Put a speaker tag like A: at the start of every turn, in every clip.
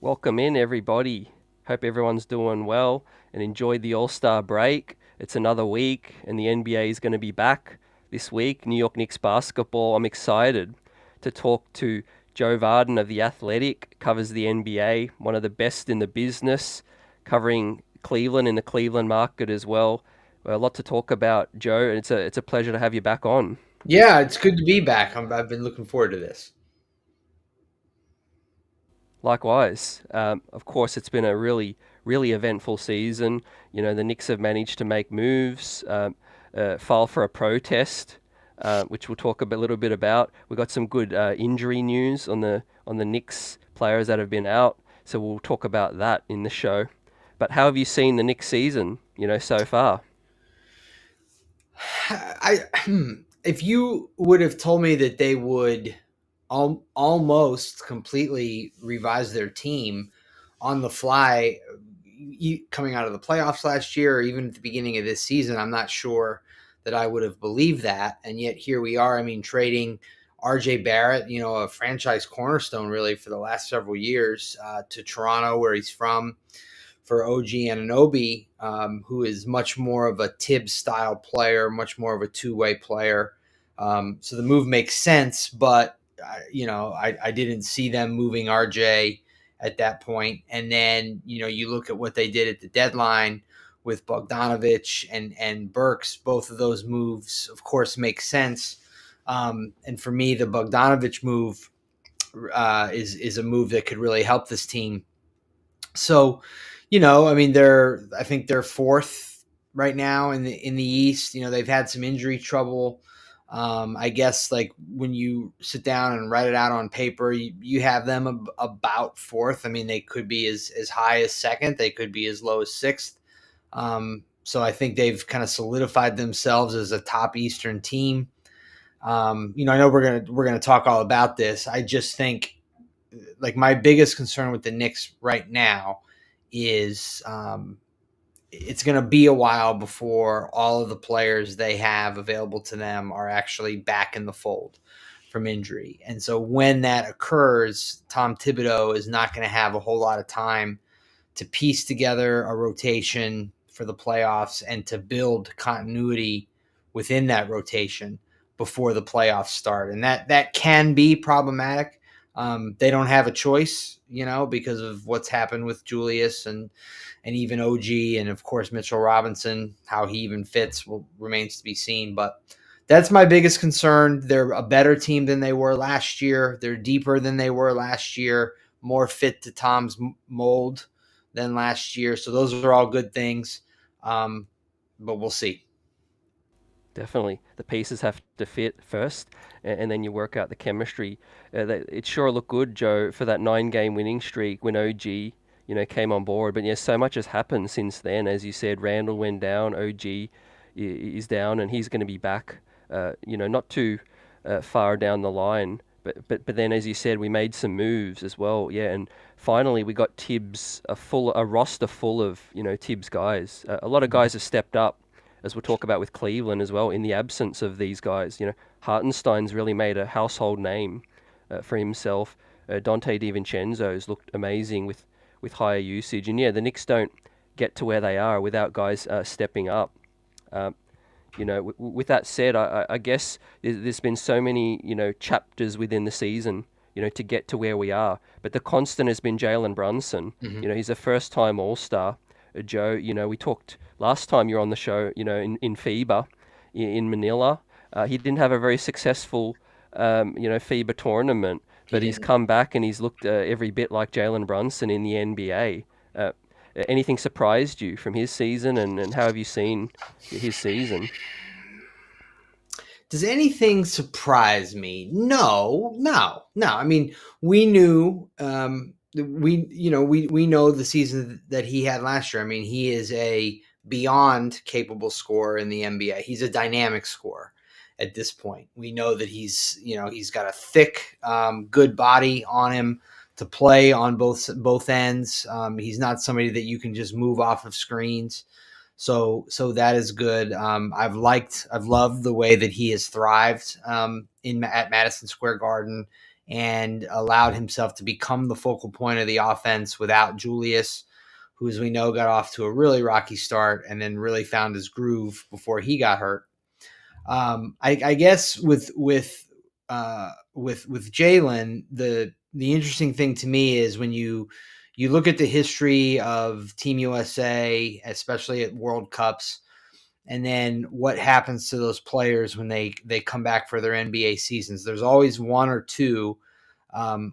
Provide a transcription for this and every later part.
A: Welcome in, everybody. Hope everyone's doing well and enjoyed the All-Star break. It's another week, and the NBA is going to be back this week. New York Knicks basketball. I'm excited to talk to Joe Vardon of The Athletic, covers the NBA, one of the best in the business, covering Cleveland in the Cleveland market as well. A lot to talk about, Joe, and it's a pleasure to have you back on.
B: Yeah, it's good to be back. I've been looking forward to this.
A: Likewise. Of course, it's been a really eventful season. The Knicks have managed to make moves, file for a protest, which we'll talk a little bit about. We've got some good injury news on the Knicks players that have been out, so we'll talk about that in the show. But how have you seen the Knicks season, so far?
B: I if you would have told me that they would almost completely revise their team on the fly, coming out of the playoffs last year, or even at the beginning of this season, I'm not sure that I would have believed that. And yet here we are. I mean, trading RJ Barrett, a franchise cornerstone really for the last several years, to Toronto, where he's from, for OG Anunoby, who is much more of a Thibs style player, much more of a two-way player. So the move makes sense, but I didn't see them moving RJ at that point. And then you look at what they did at the deadline with Bogdanovich and Burks. Both of those moves, of course, make sense. And for me, the Bogdanovich move is a move that could really help this team. So, I mean, I think they're fourth right now in the East. They've had some injury trouble. I guess like when you sit down and write it out on paper, you have them about fourth. I mean, they could be as high as second. They could be as low as sixth. So I think they've kind of solidified themselves as a top Eastern team. I know we're gonna talk all about this. I just think like my biggest concern with the Knicks right now is it's going to be a while before all of the players they have available to them are actually back in the fold from injury. And so when that occurs, Tom Thibodeau is not going to have a whole lot of time to piece together a rotation for the playoffs and to build continuity within that rotation before the playoffs start. And that can be problematic. They don't have a choice, because of what's happened with Julius and even OG and of course Mitchell Robinson. How he even fits remains to be seen. But that's my biggest concern. They're a better team than they were last year. They're deeper than they were last year. More fit to Tom's mold than last year. So those are all good things. But we'll see.
A: Definitely. The pieces have to fit first, and then you work out the chemistry. It sure looked good, Joe, for that 9 game winning streak when OG, came on board. But yeah, so much has happened since then. As you said, Randall went down, OG is down, and he's going to be back, not too far down the line. But then, as you said, we made some moves as well. Yeah, and finally we got Thibs, a roster full of, Thibs guys. A lot of guys have stepped up, as we'll talk about with Cleveland as well, in the absence of these guys. Hartenstein's really made a household name for himself. Dante DiVincenzo's looked amazing with higher usage. And yeah, the Knicks don't get to where they are without guys stepping up. Um, with that said, I guess there's been so many, chapters within the season, to get to where we are. But the constant has been Jalen Brunson.
B: Mm-hmm.
A: He's a first-time All-Star. Joe, we talked last time you were on the show, in FIBA in Manila. He didn't have a very successful, FIBA tournament,
B: He
A: but he's
B: didn't.
A: come back and he's looked every bit like Jalen Brunson in the NBA. Anything surprised you from his season, and how have you seen his season?
B: Does anything surprise me? No, no, no. I mean, we knew we know the season that he had last year. I mean, he is a beyond capable scorer in the NBA. He's a dynamic scorer at this point. We know that he's got a thick, good body on him to play on both ends. He's not somebody that you can just move off of screens. So that is good. I've loved the way that he has thrived in at Madison Square Garden and allowed himself to become the focal point of the offense without Julius, who, as we know, got off to a really rocky start and then really found his groove before he got hurt. I guess with Jalen, the interesting thing to me is when you look at the history of Team USA, especially at World Cups, and then what happens to those players when they come back for their NBA seasons. There's always one or two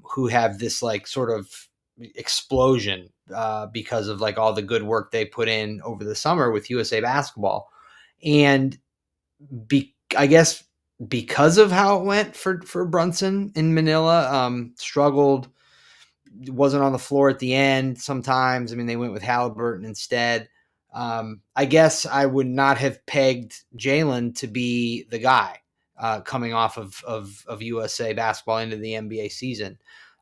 B: who have this like sort of explosion because of like all the good work they put in over the summer with USA basketball. And I guess because of how it went for Brunson in Manila, struggled, wasn't on the floor at the end sometimes. I mean, they went with Halliburton instead. I guess I would not have pegged Jalen to be the guy coming off of USA basketball into the NBA season.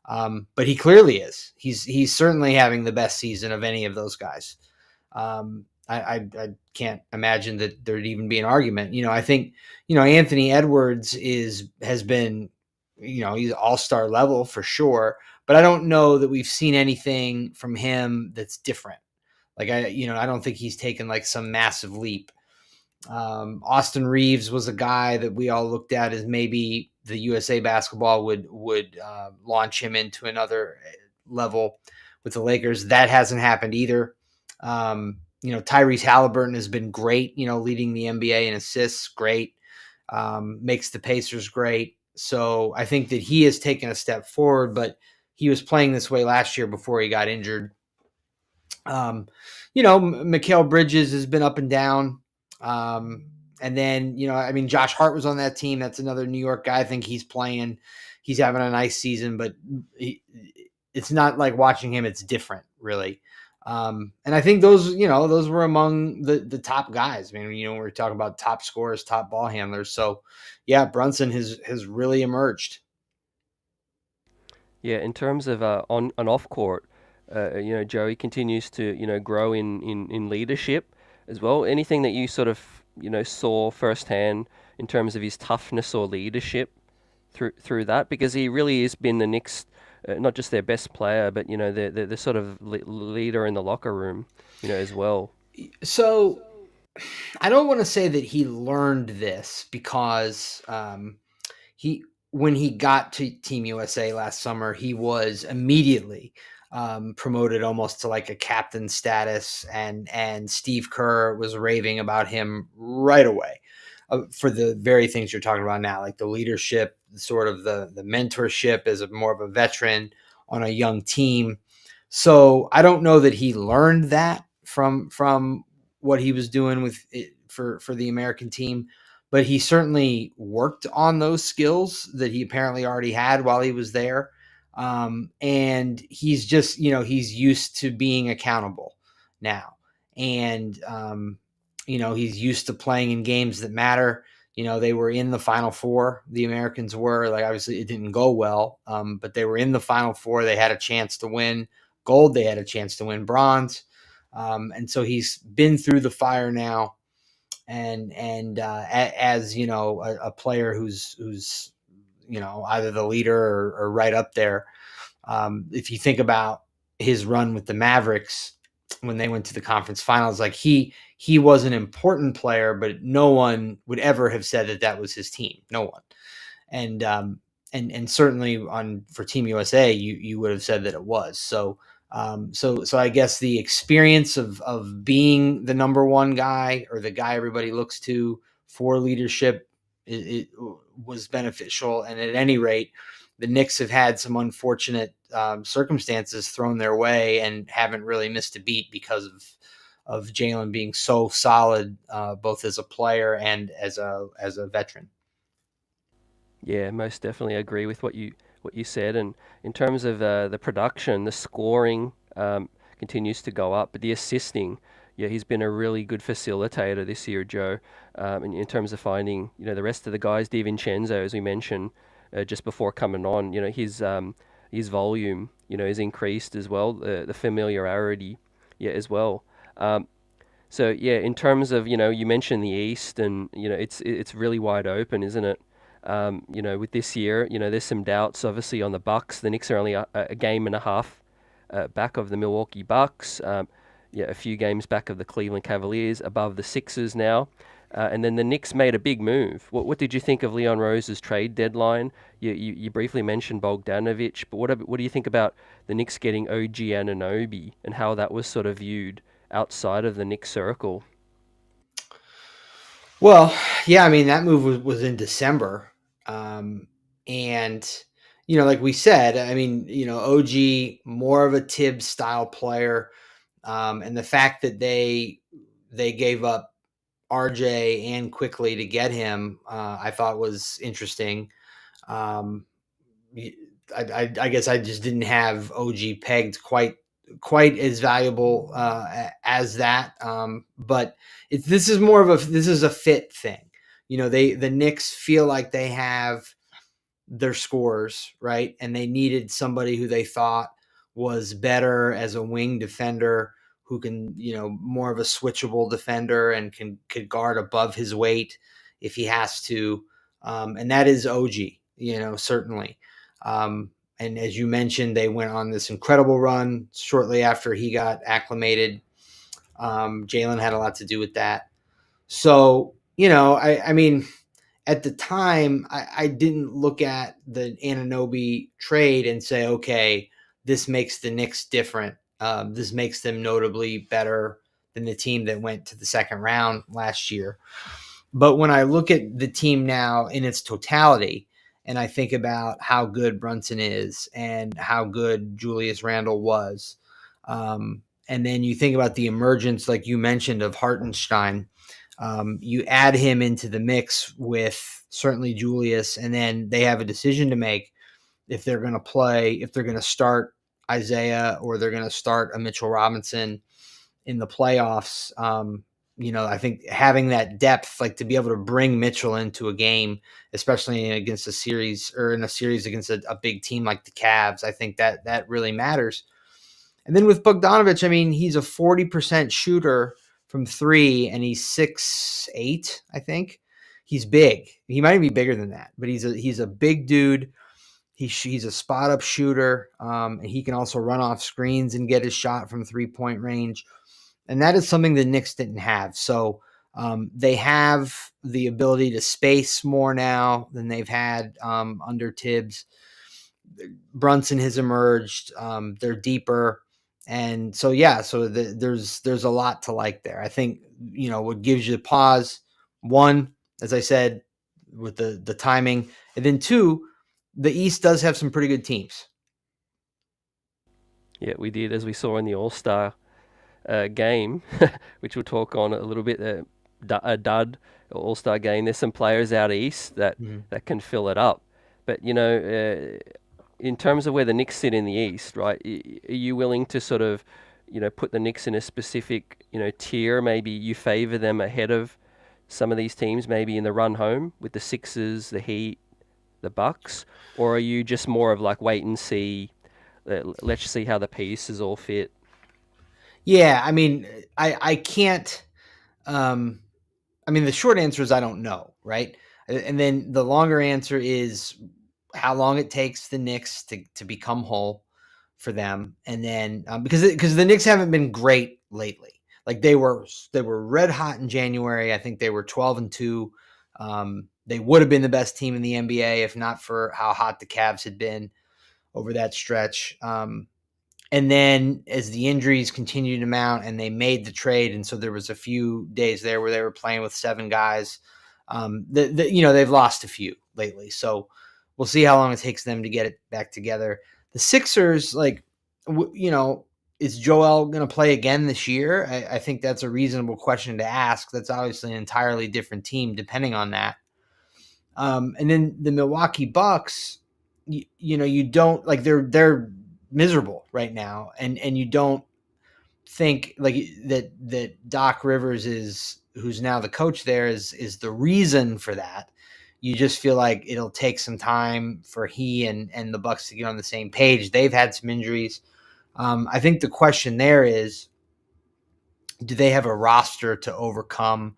B: But he clearly is. He's certainly having the best season of any of those guys. I can't imagine that there'd even be an argument. I think, Anthony Edwards has been, he's all-star level for sure, but I don't know that we've seen anything from him that's different. Like I don't think he's taken like some massive leap. Austin Reeves was a guy that we all looked at as maybe the USA basketball would launch him into another level with the Lakers. That hasn't happened either. Tyrese Halliburton has been great, leading the NBA in assists, great, makes the Pacers great. So I think that he has taken a step forward, but he was playing this way last year before he got injured. Mikal Bridges has been up and down. And then, Josh Hart was on that team. That's another New York guy. I think he's having a nice season, but it's not like watching him. It's different, really. And I think those were among the top guys. I mean, we're talking about top scorers, top ball handlers. So yeah, Brunson has really emerged.
A: Yeah, in terms of on and off court, Joey continues to grow in leadership as well. Anything that you sort of saw firsthand in terms of his toughness or leadership through that, because he really has been the Knicks, not just their best player, but the sort of leader in the locker room, as well.
B: So I don't want to say that he learned this because he when he got to Team USA last summer, he was immediately promoted almost to like a captain status, and Steve Kerr was raving about him right away for the very things you're talking about now, like the leadership, sort of the mentorship as more of a veteran on a young team. So I don't know that he learned that from what he was doing with it for the American team, but he certainly worked on those skills that he apparently already had while he was there. And he's just, he's used to being accountable now. And, he's used to playing in games that matter. They were in the Final Four. The Americans were, like, obviously it didn't go well, but they were in the Final Four. They had a chance to win gold. They had a chance to win bronze. And so he's been through the fire now. And as a player who's either the leader or right up there. If you think about his run with the Mavericks when they went to the conference finals, like he was an important player, but no one would ever have said that was his team. No one. And certainly for Team USA, you would have said that it was. So I guess the experience of being the number one guy or the guy everybody looks to for leadership, it was beneficial. And at any rate, the Knicks have had some unfortunate circumstances thrown their way and haven't really missed a beat because of Jalen being so solid, both as a player and as a veteran.
A: Yeah, most definitely agree with what you said. And in terms of the production, the scoring continues to go up, but the assisting, yeah, he's been a really good facilitator this year, Joe. In terms of finding, the rest of the guys, DiVincenzo, as we mentioned just before coming on, his volume, is increased as well, the familiarity, yeah, as well. So yeah, in terms of, you mentioned the East, and it's really wide open, isn't it? With this year, there's some doubts obviously on the Bucks. The Knicks are only a game and a half back of the Milwaukee Bucks. Yeah, a few games back of the Cleveland Cavaliers, above the Sixers now. And then the Knicks made a big move. What did you think of Leon Rose's trade deadline? You briefly mentioned Bogdanovic, but what do you think about the Knicks getting OG Anunoby and how that was sort of viewed outside of the Knicks circle?
B: Well, yeah, I mean that move was in December, and like we said, I mean OG more of a Thibs style player, and the fact that they gave up RJ and quickly to get him, I thought was interesting. Um, I guess I just didn't have OG pegged quite as valuable as that. But this is more of this is a fit thing. The Knicks feel like they have their scores right, and they needed somebody who they thought was better as a wing defender, who can more of a switchable defender and could guard above his weight if he has to, and that is OG. Certainly. Um, and as you mentioned, they went on this incredible run shortly after he got acclimated. Jalen had a lot to do with that. So, I mean, at the time, I didn't look at the Anunoby trade and say, okay, this makes the Knicks different. This makes them notably better than the team that went to the second round last year. But when I look at the team now in its totality, and I think about how good Brunson is and how good Julius Randle was, and then you think about the emergence, like you mentioned, of Hartenstein. You add him into the mix with certainly Julius, and then they have a decision to make if they're going to play, if they're going to start Isaiah or they're going to start a Mitchell Robinson in the playoffs. I think having that depth, like to be able to bring Mitchell into a game, especially against a series or in a series against a big team like the Cavs, I think that really matters. And then with Bogdanovic, I mean, he's a 40% shooter from three, and he's 6'8", I think. He's big. He might even be bigger than that, but he's a big dude. He's a spot up shooter, and he can also run off screens and get his shot from 3-point range. And that is something the Knicks didn't have. So they have the ability to space more now than they've had under Thibs. Brunson has emerged. They're deeper. And so, there's a lot to like there. I think, what gives you pause, one, as I said, with the timing, and then two, the East does have some pretty good teams.
A: Yeah, we did, as we saw in the All Star game, which we'll talk on a little bit. A dud All Star game. There's some players out east that can fill it up, but in terms of where the Knicks sit in the East, right? Are you willing to sort of, put the Knicks in a specific, tier? Maybe you favor them ahead of some of these teams, maybe in the run home with the Sixers, the Heat, the Bucks, or are you just more of like wait and see? Let's see how the pieces all fit.
B: Yeah, I mean, I can't. I mean, the short answer is I don't know, right? And then the longer answer is how long it takes the Knicks to become whole for them, and then because the Knicks haven't been great lately. Like they were red hot in January. I think they were 12-2. They would have been the best team in the NBA if not for how hot the Cavs had been over that stretch. And then as the injuries continued to mount and they made the trade, and so there was a few days there where they were playing with 7 guys. They've lost a few lately, so we'll see how long it takes them to get it back together. The Sixers, is Joel going to play again this year? I think that's a reasonable question to ask. That's obviously an entirely different team depending on that. And then the Milwaukee Bucks, you don't like they're miserable right now, and you don't think like that Doc Rivers is, who's now the coach there, is the reason for that. You just feel like it'll take some time for he and the Bucks to get on the same page. They've had some injuries. I think the question there is, do they have a roster to overcome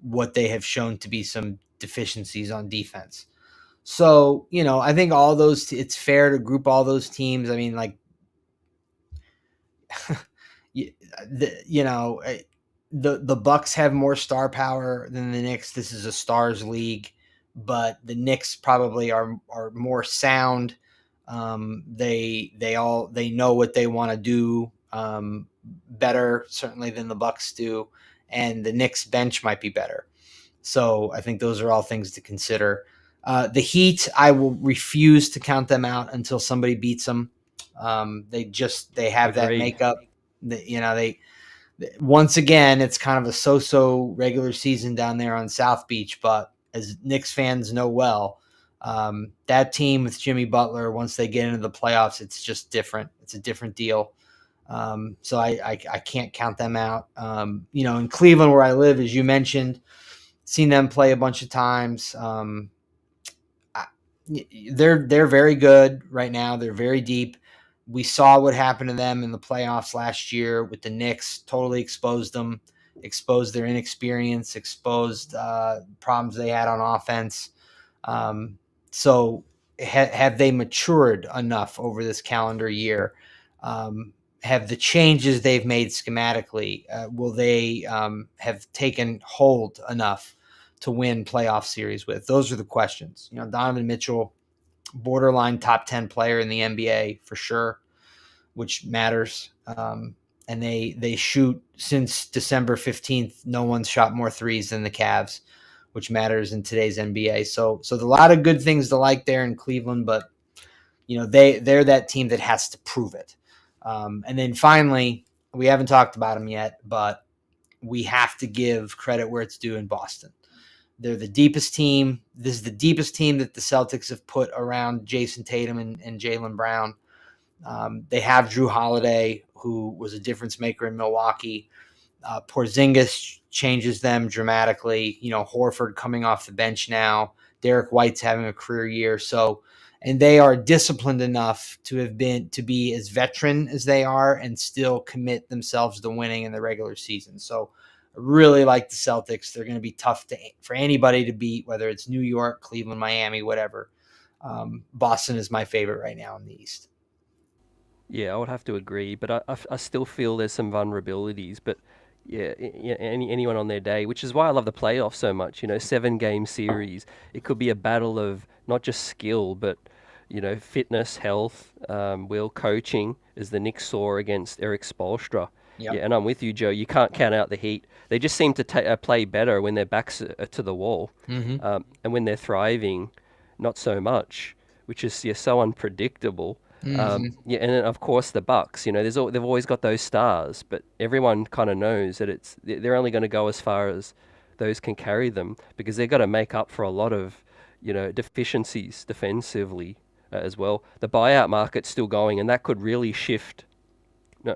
B: what they have shown to be some deficiencies on defense? So, I think all those, it's fair to group all those teams. I mean, like, you, you know, the Bucks have more star power than the Knicks. This is a stars league, but the Knicks probably are more sound. They know what they want to do better certainly than the Bucks do, and the Knicks bench might be better. So I think those are all things to consider. The Heat, I will refuse to count them out until somebody beats them. They have that
A: Agreed.
B: makeup. They once again, it's kind of a so-so regular season down there on South Beach, but as Knicks fans know well, that team with Jimmy Butler, once they get into the playoffs, it's just different. It's a different deal. So I can't count them out. In Cleveland, where I live, as you mentioned, seen them play a bunch of times. They're very good right now. They're very deep. We saw what happened to them in the playoffs last year with the Knicks. Totally exposed them, exposed their inexperience, exposed problems they had on offense. So have they matured enough over this calendar year? Have the changes they've made schematically, will they have taken hold enough to win playoff series with? Those are the questions. Donovan Mitchell, borderline top 10 player in the NBA for sure, which matters. And they shoot since December 15th. No one's shot more threes than the Cavs, which matters in today's NBA. So there's a lot of good things to like there in Cleveland, but they're that team that has to prove it. And then finally, we haven't talked about them yet, but we have to give credit where it's due in Boston. They're the deepest team. This is the deepest team that the Celtics have put around Jason Tatum and Jaylen Brown. They have Drew Holiday, who was a difference maker in Milwaukee. Porzingis changes them dramatically. Horford coming off the bench now. Derek White's having a career year. And they are disciplined enough to be as veteran as they are and still commit themselves to winning in the regular season. So I really like the Celtics. They're going to be tough for anybody to beat, whether it's New York, Cleveland, Miami, whatever. Boston is my favorite right now in the East.
A: Yeah, I would have to agree, but I still feel there's some vulnerabilities. But yeah, anyone on their day, which is why I love the playoffs so much. 7-game series. It could be a battle of not just skill, but fitness, health, will, coaching, as the Knicks saw against Eric Spoelstra.
B: Yep.
A: Yeah, and I'm with you, Joe. You can't count out the Heat. They just seem to play better when their backs are to the wall,
B: Mm-hmm.
A: and when they're thriving, not so much, which is so unpredictable.
B: Mm-hmm.
A: Yeah, and then of course the Bucks. They've always got those stars, but everyone kind of knows that they're only going to go as far as those can carry them because they've got to make up for a lot of deficiencies defensively as well. The buyout market's still going, and that could really shift.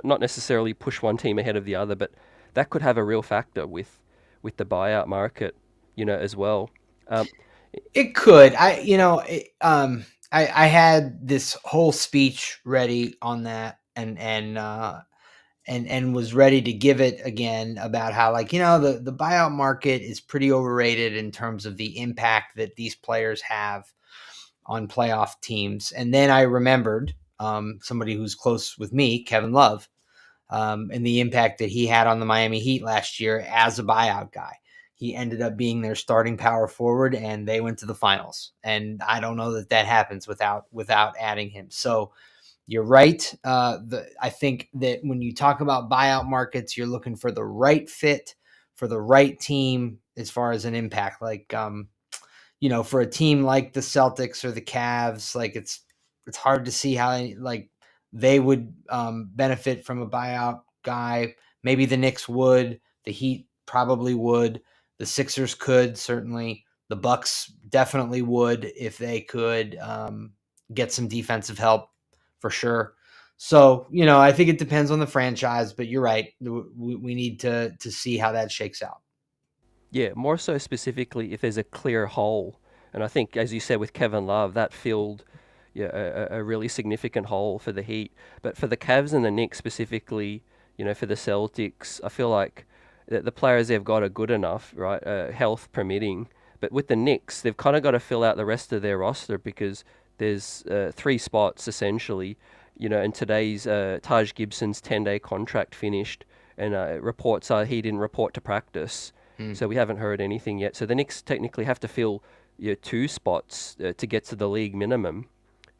A: Not necessarily push one team ahead of the other, but that could have a real factor with the buyout market, as well. Um,
B: It could. I had this whole speech ready on that, and was ready to give it again about how, like, the buyout market is pretty overrated in terms of the impact that these players have on playoff teams. And then I remembered somebody who's close with me, Kevin Love, and the impact that he had on the Miami Heat last year as a buyout guy. He ended up being their starting power forward, and they went to the finals. And I don't know that happens without adding him. So you're right. I think that when you talk about buyout markets, you're looking for the right fit for the right team as far as an impact. Like, for a team like the Celtics or the Cavs, like it's hard to see how they would benefit from a buyout guy. Maybe the Knicks would. The Heat probably would. The Sixers could certainly. The Bucks definitely would if they could get some defensive help for sure. So I think it depends on the franchise, but you're right. We need to see how that shakes out.
A: Yeah, more so specifically if there's a clear hole. And I think, as you said with Kevin Love, that filled a really significant hole for the Heat. But for the Cavs and the Knicks specifically, for the Celtics, I feel like the players they've got are good enough, right? Health permitting. But with the Knicks, they've kind of got to fill out the rest of their roster because there's 3 spots essentially. And today's Taj Gibson's 10-day contract finished, and reports are he didn't report to practice, so we haven't heard anything yet. So the Knicks technically have to fill 2 spots to get to the league minimum,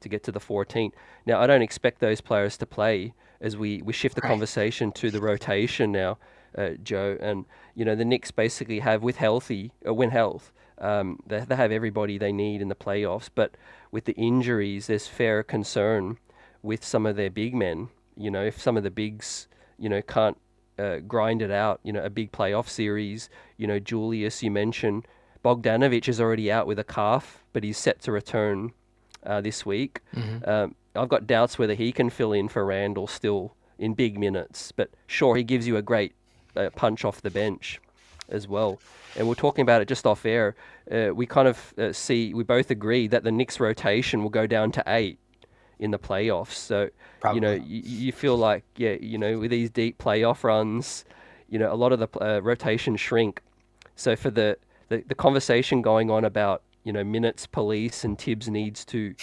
A: to get to the 14. Now, I don't expect those players to play as we shift the
B: Right.
A: conversation to the rotation now, Joe. And, the Knicks basically have, with when health, they have everybody they need in the playoffs. But with the injuries, there's fair concern with some of their big men. If some of the bigs, can't grind it out, a big playoff series. Julius, you mentioned. Bogdanovic is already out with a calf, but he's set to return this week. I've got doubts whether he can fill in for Randle still in big minutes, but sure, he gives you a great punch off the bench as well. And we're talking about it just off air. We kind of we both agree that the Knicks rotation will go down to 8 in the playoffs. So,
B: Probably.
A: you feel like, with these deep playoff runs, a lot of the rotations shrink. So for the conversation going on about, minutes police and Thibs needs to,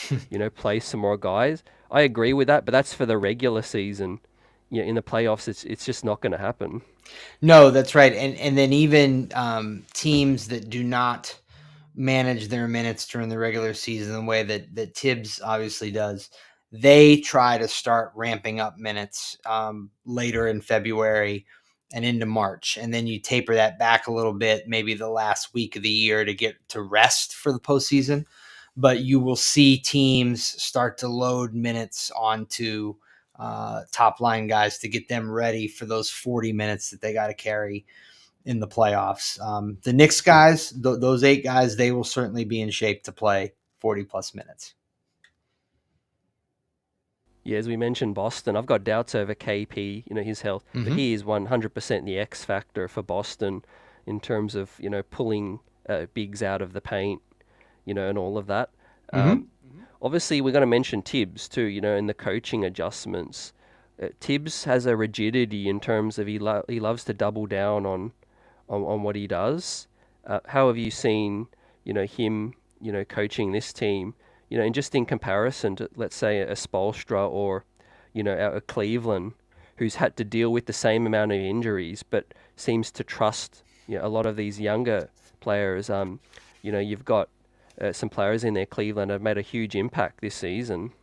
A: play some more guys, I agree with that, but that's for the regular season. In the playoffs, it's just not going to happen.
B: No, that's right. And then even teams that do not manage their minutes during the regular season the way that Thibs obviously does, they try to start ramping up minutes later in February and into March. And then you taper that back a little bit, maybe the last week of the year to get to rest for the postseason. But you will see teams start to load minutes onto top line guys to get them ready for those 40 minutes that they got to carry in the playoffs. The Knicks guys, those 8 guys, they will certainly be in shape to play 40 plus minutes.
A: Yeah, as we mentioned, Boston, I've got doubts over KP, his health, but he is 100% the X factor for Boston in terms of, pulling bigs out of the paint, and all of that. Obviously, we're going to mention Thibs too, and the coaching adjustments. Thibs has a rigidity in terms of he loves to double down on what he does. How have you seen, him, coaching this team? And just in comparison to, let's say, a Spoelstra or, a Cleveland, who's had to deal with the same amount of injuries, but seems to trust, a lot of these younger players. You've got some players in there, Cleveland, have made a huge impact this season.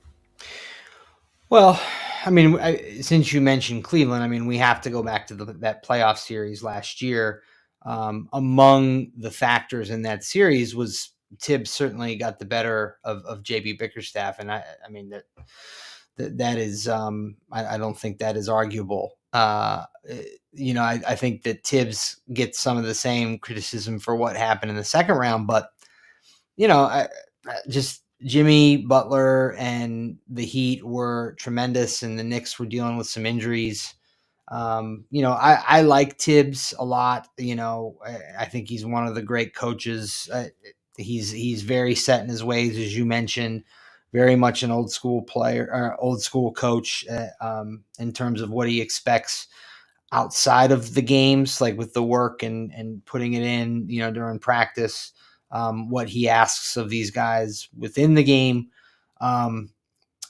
B: Well, I mean, since you mentioned Cleveland, I mean, we have to go back to that playoff series last year. Among the factors in that series was Thibs certainly got the better of JB Bickerstaff, and I mean that is I don't think that is arguable. I think that Thibs gets some of the same criticism for what happened in the second round, but just Jimmy Butler and the Heat were tremendous, and the Knicks were dealing with some injuries. I like Thibs a lot. I think he's one of the great coaches. He's very set in his ways, as you mentioned, very much an old school player, or old school coach in terms of what he expects outside of the games, like with the work and putting it in, during practice, what he asks of these guys within the game.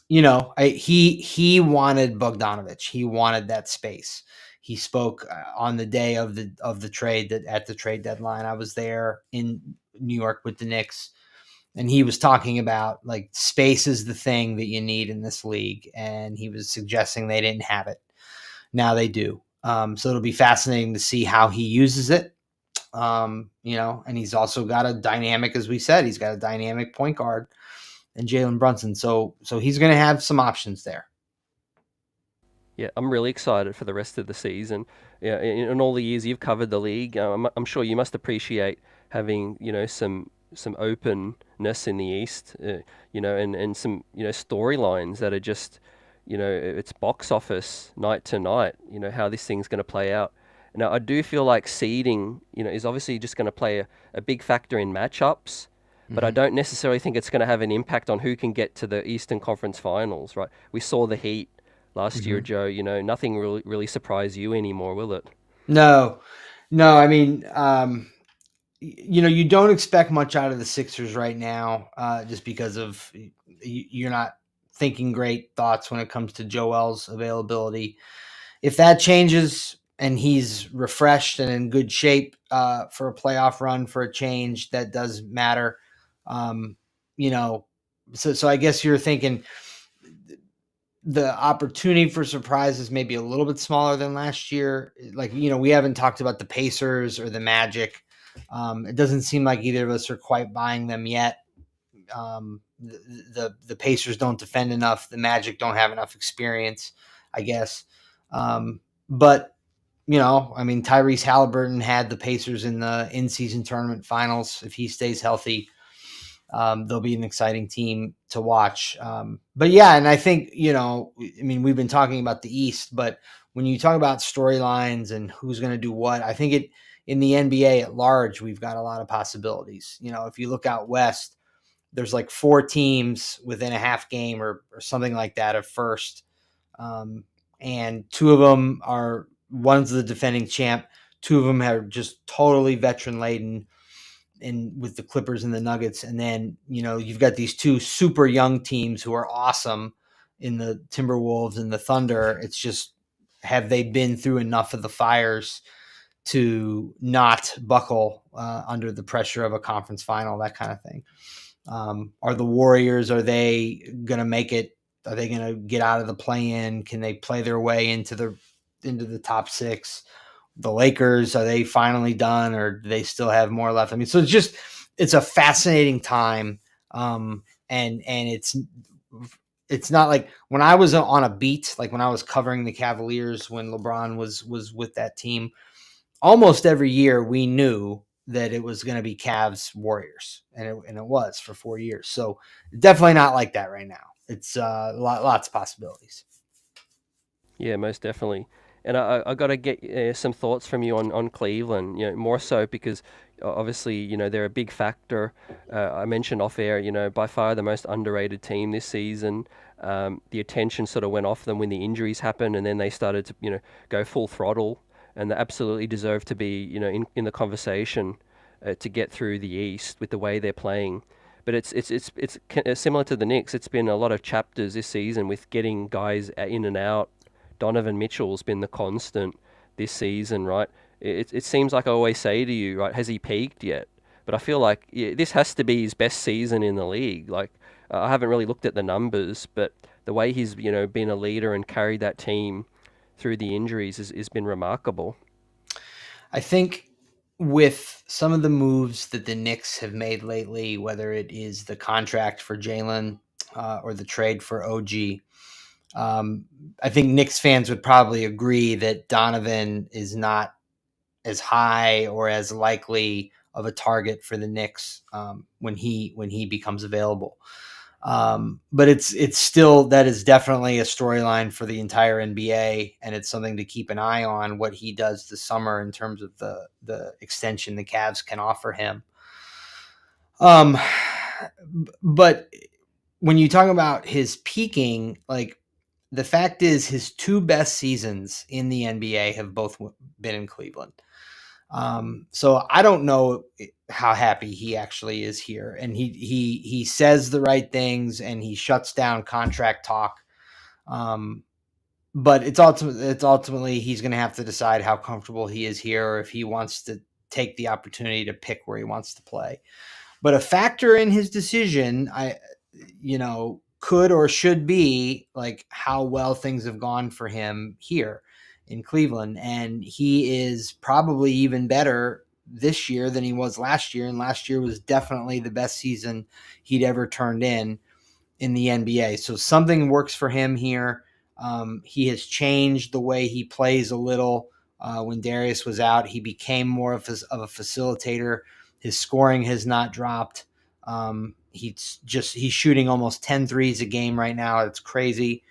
B: He wanted Bogdanovic. He wanted that space. He spoke on the day of the trade, that at the trade deadline. I was there in New York with the Knicks, and he was talking about, like, space is the thing that you need in this league, and he was suggesting they didn't have it. Now they do. So it'll be fascinating to see how he uses it. And he's also got a dynamic, as we said, he's got a dynamic point guard and Jalen Brunson. So he's going to have some options there.
A: Yeah, I'm really excited for the rest of the season. Yeah, in all the years you've covered the league, I'm sure you must appreciate having, some openness in the East, and some, storylines that are just, it's box office night to night, how this thing's going to play out. Now, I do feel like seeding, is obviously just going to play a big factor in matchups, but I don't necessarily think it's going to have an impact on who can get to the Eastern Conference Finals, right? We saw the Heat last year, Joe. Nothing really surprise you anymore, will it?
B: No. I mean, you don't expect much out of the Sixers right now, just because of you're not thinking great thoughts when it comes to Joel's availability. If that changes and he's refreshed and in good shape for a playoff run for a change, that does matter. Um, you know, so I guess you're thinking the opportunity for surprise is maybe a little bit smaller than last year. Like, we haven't talked about the Pacers or the Magic. It doesn't seem like either of us are quite buying them yet. The Pacers don't defend enough. The Magic don't have enough experience, I guess. But I mean, Tyrese Halliburton had the Pacers in the in-season tournament finals. If he stays healthy, they'll be an exciting team to watch. But yeah, and I think, I mean, we've been talking about the East, but when you talk about storylines and who's going to do what, I think in the NBA at large, we've got a lot of possibilities. If you look out West, there's like 4 teams within a half game or something like that of first. And 2 of them one's the defending champ. 2 of them are just totally veteran laden with the Clippers and the Nuggets. And then, you've got these 2 super young teams who are awesome in the Timberwolves and the Thunder. It's just, have they been through enough of the fires to not buckle under the pressure of a conference final, that kind of thing. Are the Warriors, are they going to make it? Are they going to get out of the play-in? Can they play their way into the top 6? The Lakers, are they finally done, or do they still have more left? I mean, so it's a fascinating time. And it's not like when I was on a beat, like when I was covering the Cavaliers, when LeBron was with that team, almost every year we knew that it was going to be Cavs Warriors, and it was for 4 years. So definitely not like that right now. It's lots of possibilities.
A: Yeah, most definitely. And I got to get some thoughts from you on Cleveland, more so because obviously, they're a big factor. I mentioned off air, by far the most underrated team this season. The attention sort of went off them when the injuries happened, and then they started to, go full throttle, and they absolutely deserve to be, in the conversation to get through the East with the way they're playing. But it's similar to the Knicks. It's been a lot of chapters this season with getting guys in and out. Donovan Mitchell's been the constant this season, right? It seems like I always say to you, right, has he peaked yet? But I feel like this has to be his best season in the league. Like, I haven't really looked at the numbers, but the way he's, been a leader and carried that team through the injuries has been remarkable.
B: I think with some of the moves that the Knicks have made lately, whether it is the contract for Jalen or the trade for OG, I think Knicks fans would probably agree that Donovan is not as high or as likely of a target for the Knicks when he becomes available. But it's still, that is definitely a storyline for the entire NBA, and it's something to keep an eye on what he does this summer in terms of the extension the Cavs can offer him. But when you talk about his peaking, like, the fact is his 2 best seasons in the NBA have both been in Cleveland. So I don't know how happy he actually is here, and he says the right things and he shuts down contract talk. But it's ultimately he's going to have to decide how comfortable he is here, or if he wants to take the opportunity to pick where he wants to play. But a factor in his decision, could or should be like how well things have gone for him here in Cleveland. And he is probably even better this year than he was last year. And last year was definitely the best season he'd ever turned in the NBA. So something works for him here. He has changed the way he plays a little. When Darius was out, he became more of a facilitator. His scoring has not dropped. He's shooting almost 10 threes a game right now. It's crazy.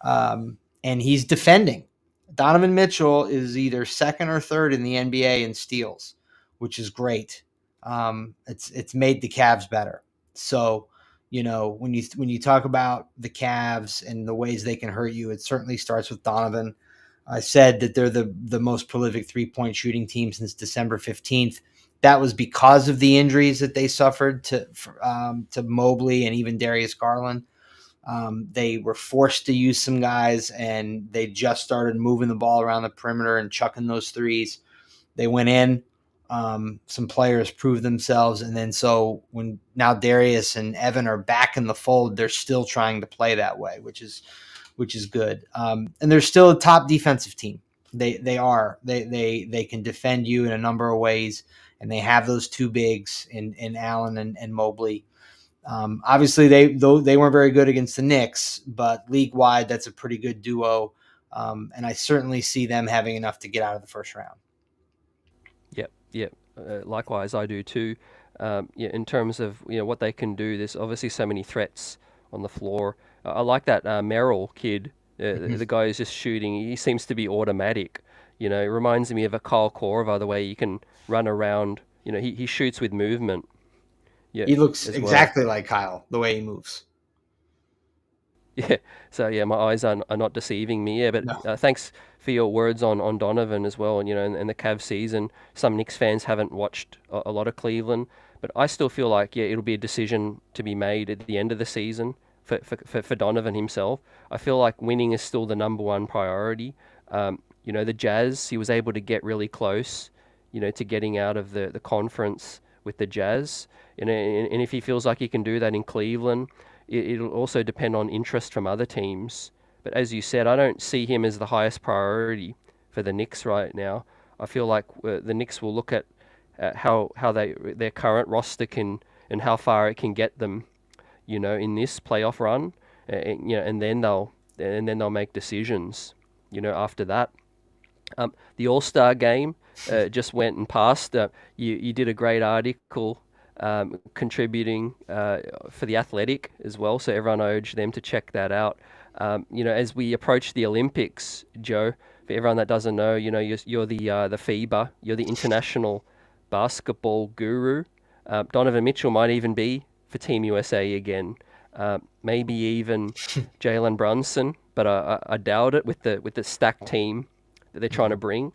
B: And he's defending. Donovan Mitchell is either second or third in the NBA in steals, which is great. It's made the Cavs better. So, when you talk about the Cavs and the ways they can hurt you, it certainly starts with Donovan. I said that they're the most prolific 3-point shooting team since December 15th. that was because of the injuries that they suffered to Mobley and even Darius Garland. They were forced to use some guys, and they just started moving the ball around the perimeter and chucking those threes. They went in. Some players proved themselves, and then so when now Darius and Evan are back in the fold, they're still trying to play that way, which is good. And they're still a top defensive team. They can defend you in a number of ways, and they have those two bigs in Allen and Mobley. Obviously, they weren't very good against the Knicks, but league wide, that's a pretty good duo. And I certainly see them having enough to get out of the first round.
A: Yep, yep. Likewise, I do too. Yeah, in terms of what they can do, there's obviously so many threats on the floor. I like that Merrill kid. The guy who's just shooting. He seems to be automatic. It reminds me of a Kyle Korver, the way he can run around. He shoots with movement. Yeah,
B: He looks
A: as well.
B: exactly like Kyle, the way he moves.
A: Yeah. So yeah, my eyes are not deceiving me. Yeah, but
B: No.
A: thanks for your words on Donovan as well. And the Cavs season. Some Knicks fans haven't watched a lot of Cleveland, but I still feel like it'll be a decision to be made at the end of the season for Donovan himself. I feel like winning is still the number one priority. The Jazz, he was able to get really close, to getting out of the conference with the Jazz. And if he feels like he can do that in Cleveland, it'll also depend on interest from other teams. But as you said, I don't see him as the highest priority for the Knicks right now. I feel like the Knicks will look at how their current roster can and how far it can get them, in this playoff run, and then they'll make decisions, after that. The All Star game just went and passed. You did a great article contributing for the Athletic as well, so everyone, I urge them to check that out. As we approach the Olympics, Joe, for everyone that doesn't know, you're the FIBA, you're the international basketball guru. Donovan Mitchell might even be for Team USA again. Maybe even Jalen Brunson, but I doubt it with the stacked team that they're trying to bring.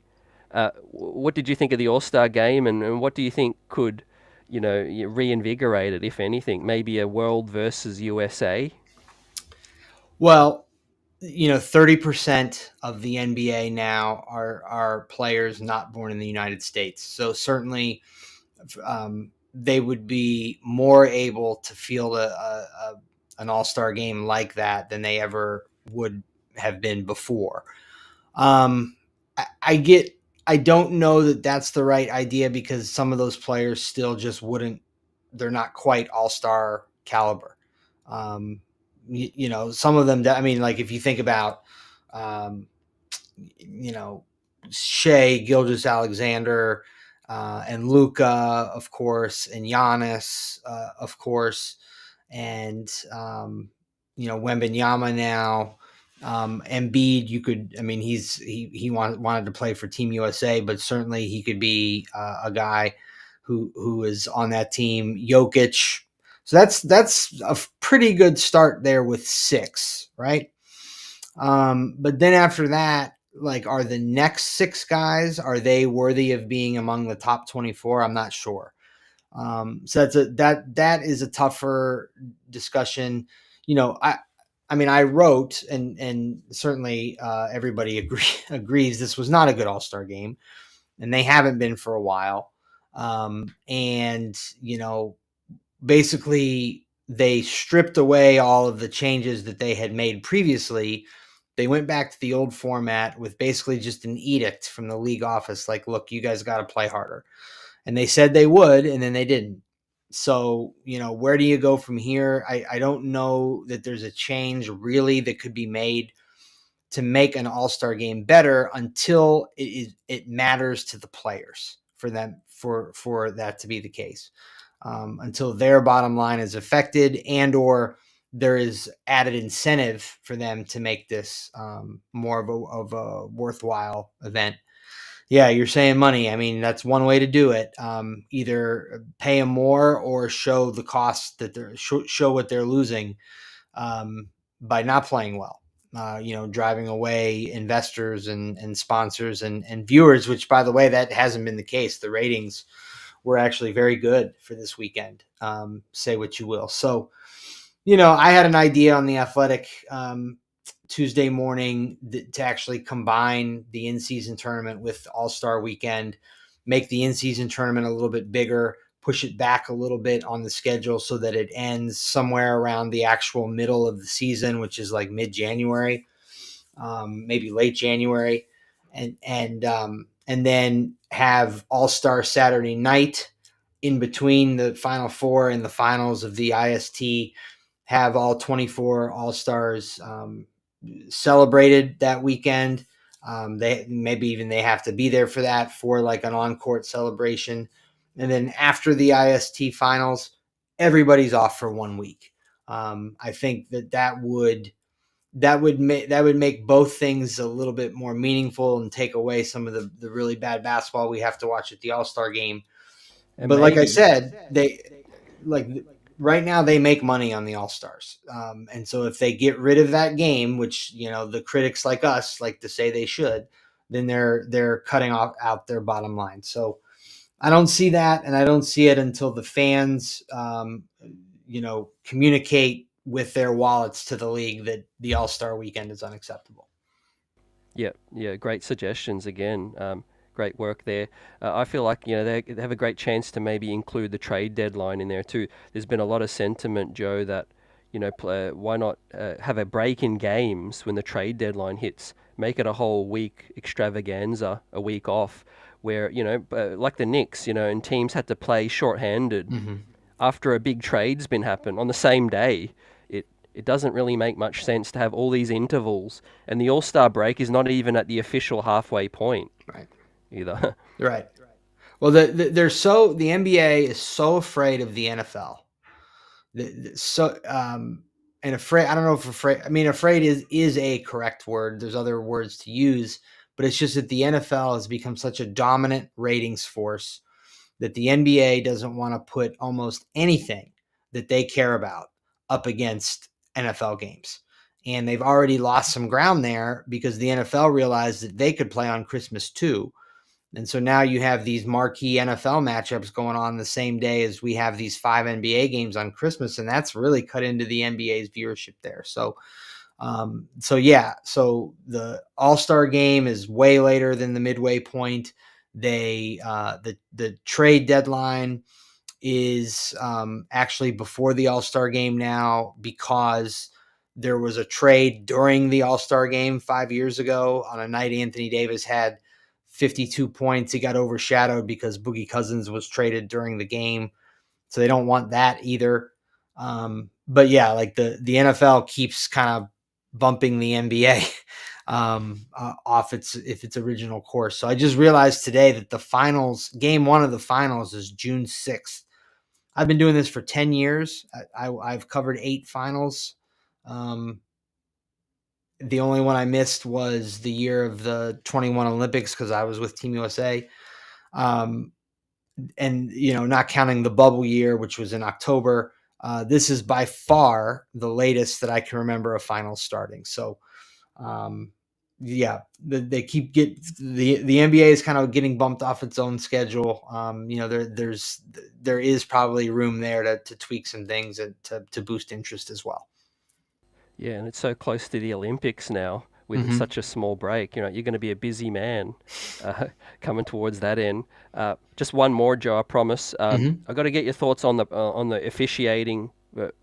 A: What did you think of the All Star game, and what do you think could, reinvigorate it, if anything? Maybe a world versus USA.
B: Well, 30% of the NBA now are players not born in the United States. So certainly, they would be more able to field an all-star game like that than they ever would have been before. I don't know that that's the right idea because some of those players still just wouldn't. They're not quite all-star caliber. Some of them. I mean, like if you think about, um, Shea Gilgeous-Alexander, and Luka, of course, and Giannis, of course, and Wembanyama now. Embiid, he wanted to play for Team USA, but certainly he could be a guy who is on that team. Jokic, so that's a pretty good start there with 6, right? But then after that, like, are the next 6 guys, are they worthy of being among the top 24? I'm not sure. So that is a tougher discussion. I wrote, and certainly everybody agrees this was not a good All-Star game, and they haven't been for a while. And basically they stripped away all of the changes that they had made previously. They went back to the old format with basically just an edict from the league office, like, look, you guys got to play harder. And they said they would, and then they didn't. So, where do you go from here? I don't know that there's a change really that could be made to make an all-star game better until it matters to the players for them, for that to be the case. Until their bottom line is affected and or there is added incentive for them to make this more of a worthwhile event. Yeah, you're saying money. I mean, that's one way to do it. Either pay them more or show the cost that they're show what they're losing by not playing well. Driving away investors and sponsors and viewers, which, by the way, that hasn't been the case. The ratings were actually very good for this weekend. Say what you will. So, I had an idea on the Athletic Tuesday morning to actually combine the in-season tournament with All-Star Weekend, make the in-season tournament a little bit bigger, push it back a little bit on the schedule so that it ends somewhere around the actual middle of the season, which is like mid-January, maybe late January, and then have All-Star Saturday night in between the Final Four and the finals of the IST, have all 24 All-Stars celebrated that weekend. They have to be there for that, for like an on-court celebration. And then after the IST finals, everybody's off for 1 week. I think that would make both things a little bit more meaningful and take away some of the really bad basketball we have to watch at the All-Star game.
A: And
B: But like I
A: maybe
B: said, right now they make money on the All-Stars. And so if they get rid of that game, which, the critics like us like to say they should, then they're cutting out their bottom line. So I don't see that, and I don't see it until the fans, communicate with their wallets to the league that the All-Star weekend is unacceptable.
A: Yeah, great suggestions again. Great work there. I feel like they have a great chance to maybe include the trade deadline in there too. There's been a lot of sentiment, Joe, that why not have a break in games when the trade deadline hits? Make it a whole week extravaganza, a week off, where like the Knicks, and teams had to play shorthanded
B: Mm-hmm.
A: after a big trade's been happen on the same day. It doesn't really make much sense to have all these intervals, and the All-Star break is not even at the official halfway point
B: Right.
A: either.
B: Right. Well, the NBA is so afraid of the NFL. And afraid. I don't know if afraid. I mean, afraid is a correct word. There's other words to use, but it's just that the NFL has become such a dominant ratings force that the NBA doesn't want to put almost anything that they care about up against NFL games. And they've already lost some ground there because the NFL realized that they could play on Christmas too. And so now you have these marquee NFL matchups going on the same day as we have these 5 NBA games on Christmas, and that's really cut into the NBA's viewership there. So the All-Star game is way later than the midway point. The trade deadline is actually before the All-Star game now, because there was a trade during the All-Star game 5 years ago on a night Anthony Davis had 52 points. He got overshadowed because Boogie Cousins was traded during the game. So they don't want that either. But yeah, like the NFL keeps kind of bumping the NBA off its original course. So I just realized today that the finals, game 1 of the finals, is June 6th. I've been doing this for 10 years. I've covered 8 finals. The only one I missed was the year of the 21 Olympics because I was with Team USA. And, not counting the bubble year, which was in October. This is by far the latest that I can remember a final starting. So, they keep the NBA is kind of getting bumped off its own schedule. There is probably room there to tweak some things and to boost interest as well.
A: Yeah, and it's so close to the Olympics now with
B: Mm-hmm.
A: such a small break. You're going to be a busy man coming towards that end. Just one more, Joe, I promise.
B: Mm-hmm.
A: I got to get your thoughts on the officiating,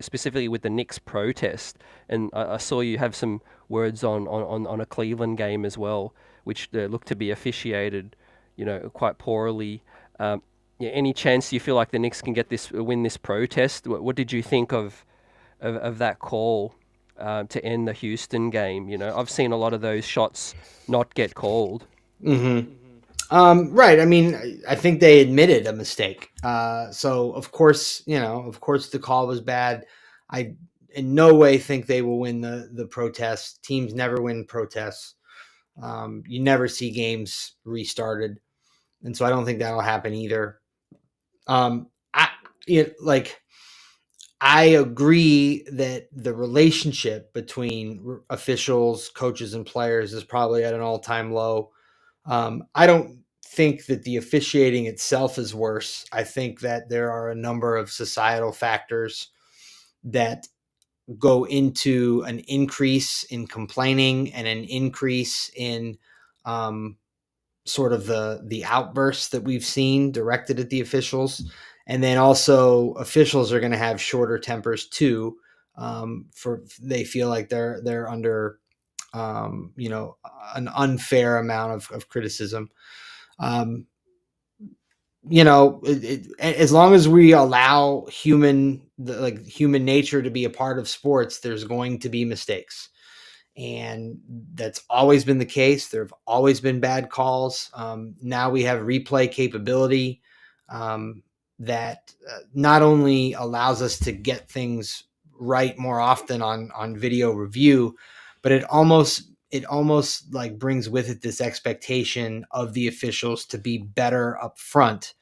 A: specifically with the Knicks protest. And I saw you have some words on a Cleveland game as well, which looked to be officiated, quite poorly. Yeah, any chance you feel like the Knicks can win this protest? What did you think of that call? To end the Houston game. I've seen a lot of those shots not get called.
B: Mm-hmm. Right. I mean, I think they admitted a mistake. So of course, the call was bad. I in no way think they will win the protest. Teams never win protests. You never see games restarted, and so I don't think that'll happen either. Um, I I agree that the relationship between officials, coaches, and players is probably at an all-time low. I don't think that the officiating itself is worse. I think that there are a number of societal factors that go into an increase in complaining and an increase in sort of the outbursts that we've seen directed at the officials. And then also officials are going to have shorter tempers too. For they feel like they're under an unfair amount of criticism. Um, as long as we allow human nature to be a part of sports, there's going to be mistakes, and that's always been the case. There have always been bad calls. Now we have replay capability that not only allows us to get things right more often on video review, but it almost like brings with it this expectation of the officials to be better up front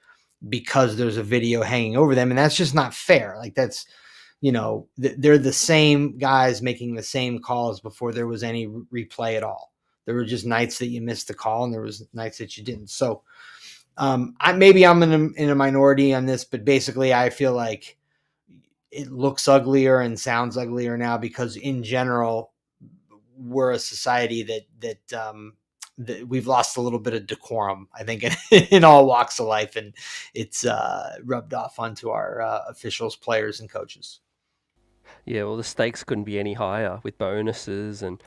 B: because there's a video hanging over them, and that's just not fair. Like that's they're the same guys making the same calls before there was any replay at all. There were just nights that you missed the call, and there was nights that you didn't. So I'm in a minority on this, but basically I feel like it looks uglier and sounds uglier now because in general we're a society that we've lost a little bit of decorum, I think, in all walks of life, and it's rubbed off onto our officials, players, and coaches.
A: Yeah, well, the stakes couldn't be any higher with bonuses and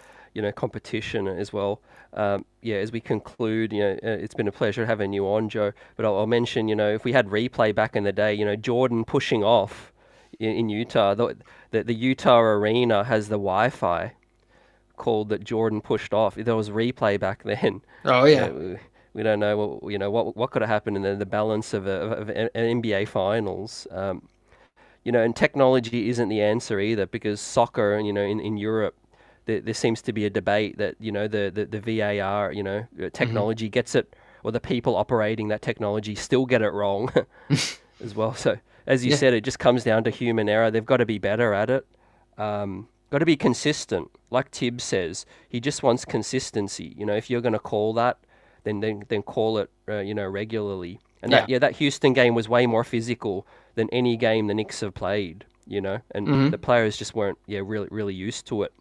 A: competition as well. Yeah, as we conclude, it's been a pleasure having you on, Joe. But I'll mention, if we had replay back in the day, Jordan pushing off in Utah, the Utah arena has the Wi-Fi called that Jordan pushed off. If there was replay back then,
B: Oh yeah,
A: we don't know what could have happened in the balance of an NBA finals. And technology isn't the answer either, because soccer, in Europe, there seems to be a debate that, the VAR, technology gets it, or the people operating that technology still get it wrong as well. So, as you
B: yeah,
A: said, it just comes down to human error. They've got to be better at it. Got to be consistent. Like Thibs says, he just wants consistency. If you're going to call that, then call it, regularly. And
B: yeah.
A: that Houston game was way more physical than any game the Knicks have played, and the players just weren't, really, really used to it.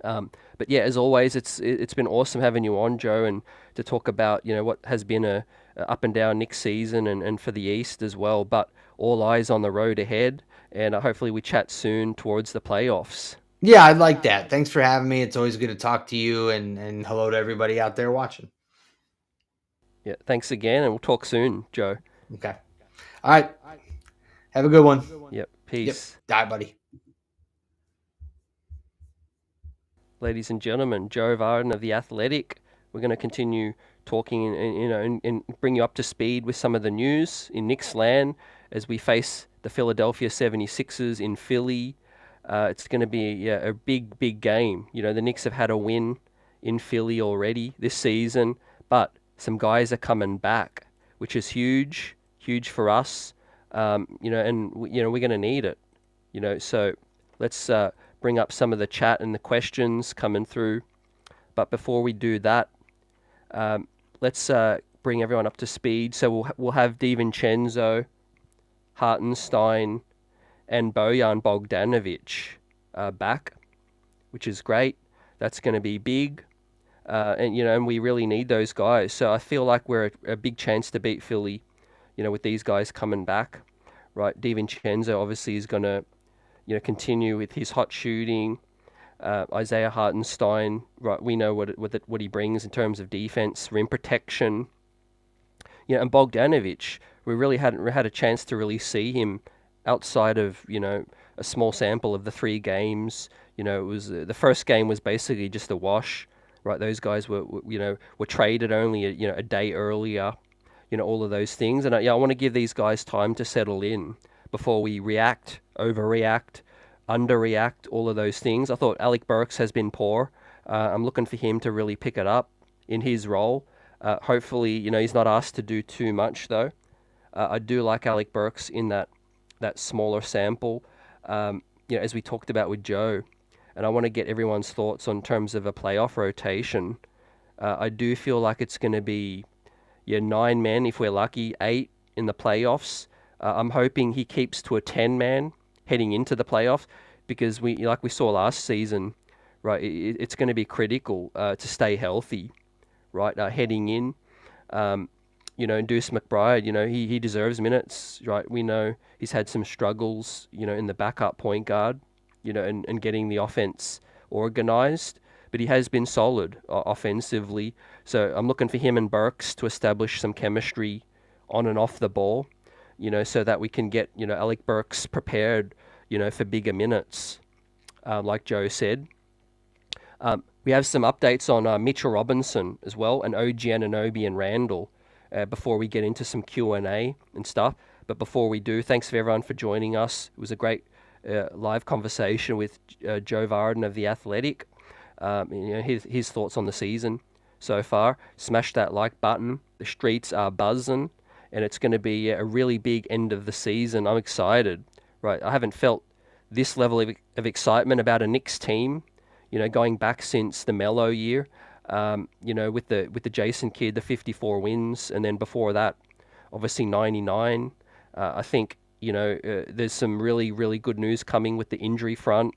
A: But yeah, as always, it's been awesome having you on, Joe, and to talk about, what has been a up and down Knicks season and for the East as well, but all eyes on the road ahead, and hopefully we chat soon towards the playoffs.
B: Yeah, I'd like that. Thanks for having me. It's always good to talk to you, and hello to everybody out there watching.
A: Yeah, thanks again, and we'll talk soon, Joe.
B: Okay. All right. Have a good one.
A: Yep,
B: Yep.
A: peace.
B: Die, buddy.
A: Ladies and gentlemen, Joe Vardon of The Athletic. We're going to continue talking and bring you up to speed with some of the news in Knicks land as we face the Philadelphia 76ers in Philly. It's going to be a big, big game. The Knicks have had a win in Philly already this season, but some guys are coming back, which is huge for us. And we're going to need it. So let's bring up some of the chat and the questions coming through. But before we do that, let's bring everyone up to speed. So we'll have DiVincenzo, Hartenstein, and Bojan Bogdanovic back, which is great. That's going to be big. And we really need those guys. So I feel like we're a big chance to beat Philly, with these guys coming back, right? DiVincenzo obviously is going to, continue with his hot shooting. Isaiah Hartenstein, right? We know what he brings in terms of defense, rim protection. And Bogdanovic, we really hadn't had a chance to really see him outside of, a small sample of the 3 games. It was the first game was basically just a wash, right? Those guys were traded only a day earlier, all of those things. And I want to give these guys time to settle in before we react, overreact, underreact, all of those things. I thought Alec Burks has been poor. I'm looking for him to really pick it up in his role. Hopefully, he's not asked to do too much, though. I do like Alec Burks in that smaller sample, as we talked about with Joe. And I want to get everyone's thoughts on terms of a playoff rotation. I do feel like it's going to be, 9 men if we're lucky, 8 in the playoffs. I'm hoping he keeps to a 10-man heading into the playoffs, because like we saw last season, right? It's going to be critical to stay healthy, right? Heading in, Deuce McBride, he deserves minutes, right? We know he's had some struggles, in the backup point guard, and getting the offense organized, but he has been solid offensively. So I'm looking for him and Burks to establish some chemistry on and off the ball, so that we can get, Alec Burks prepared, for bigger minutes, like Joe said. We have some updates on Mitchell Robinson as well, and OG Anunoby and Randle, before we get into some Q&A and stuff. But before we do, thanks for everyone for joining us. It was a great live conversation with Joe Vardon of The Athletic. His thoughts on the season so far. Smash that like button. The streets are buzzing, and it's going to be a really big end of the season. I'm excited. Right, I haven't felt this level of excitement about a Knicks team, going back since the Melo year. With the Jason Kidd, the 54 wins, and then before that, obviously 99. I think there's some really, really good news coming with the injury front.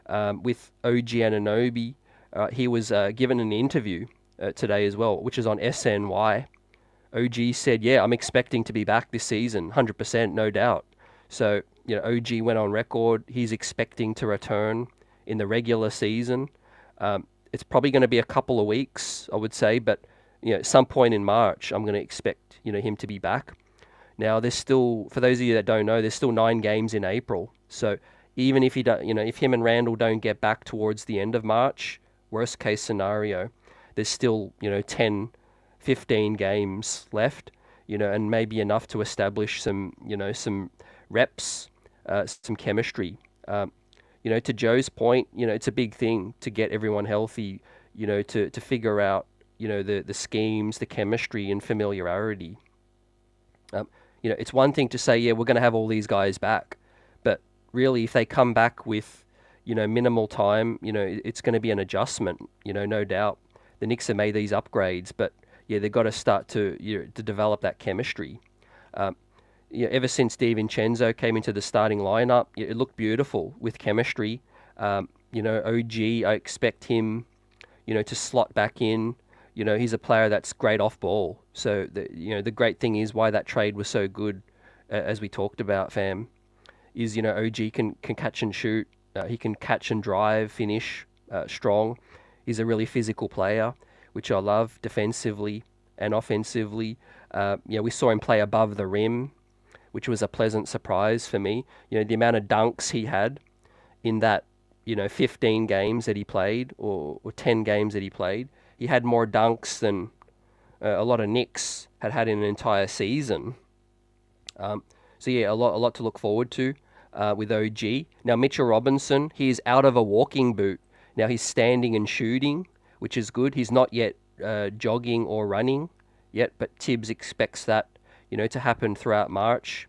A: With OG Anunoby, he was given an interview today as well, which is on SNY. OG said, "Yeah, I'm expecting to be back this season, 100%, no doubt." So OG went on record. He's expecting to return in the regular season. It's probably going to be a couple of weeks, I would say, but at some point in March, I'm going to expect him to be back. Now, there's still, for those of you that don't know, there's still 9 games in April. So even if if him and Randle don't get back towards the end of March, worst case scenario, there's still 10, 15 games left, and maybe enough to establish some some reps, some chemistry. To Joe's point, it's a big thing to get everyone healthy, to figure out, the schemes, the chemistry and familiarity. It's one thing to say, yeah, we're going to have all these guys back, but really if they come back with, minimal time, it's going to be an adjustment, no doubt. The Knicks have made these upgrades, but yeah, they've got to start to develop that chemistry. Ever since DiVincenzo came into the starting lineup, it looked beautiful with chemistry. OG, I expect him, to slot back in. He's a player that's great off ball. So the great thing is why that trade was so good, as we talked about, fam, is OG can catch and shoot. He can catch and drive, finish strong. He's a really physical player, which I love defensively and offensively. We saw him play above the rim, which was a pleasant surprise for me. The amount of dunks he had in that, 15 games that he played, or 10 games that he played. He had more dunks than a lot of Knicks had in an entire season. So yeah, a lot to look forward to with OG. Now Mitchell Robinson, he is out of a walking boot. Now he's standing and shooting, which is good. He's not yet jogging or running yet, but Thibs expects that to happen throughout March.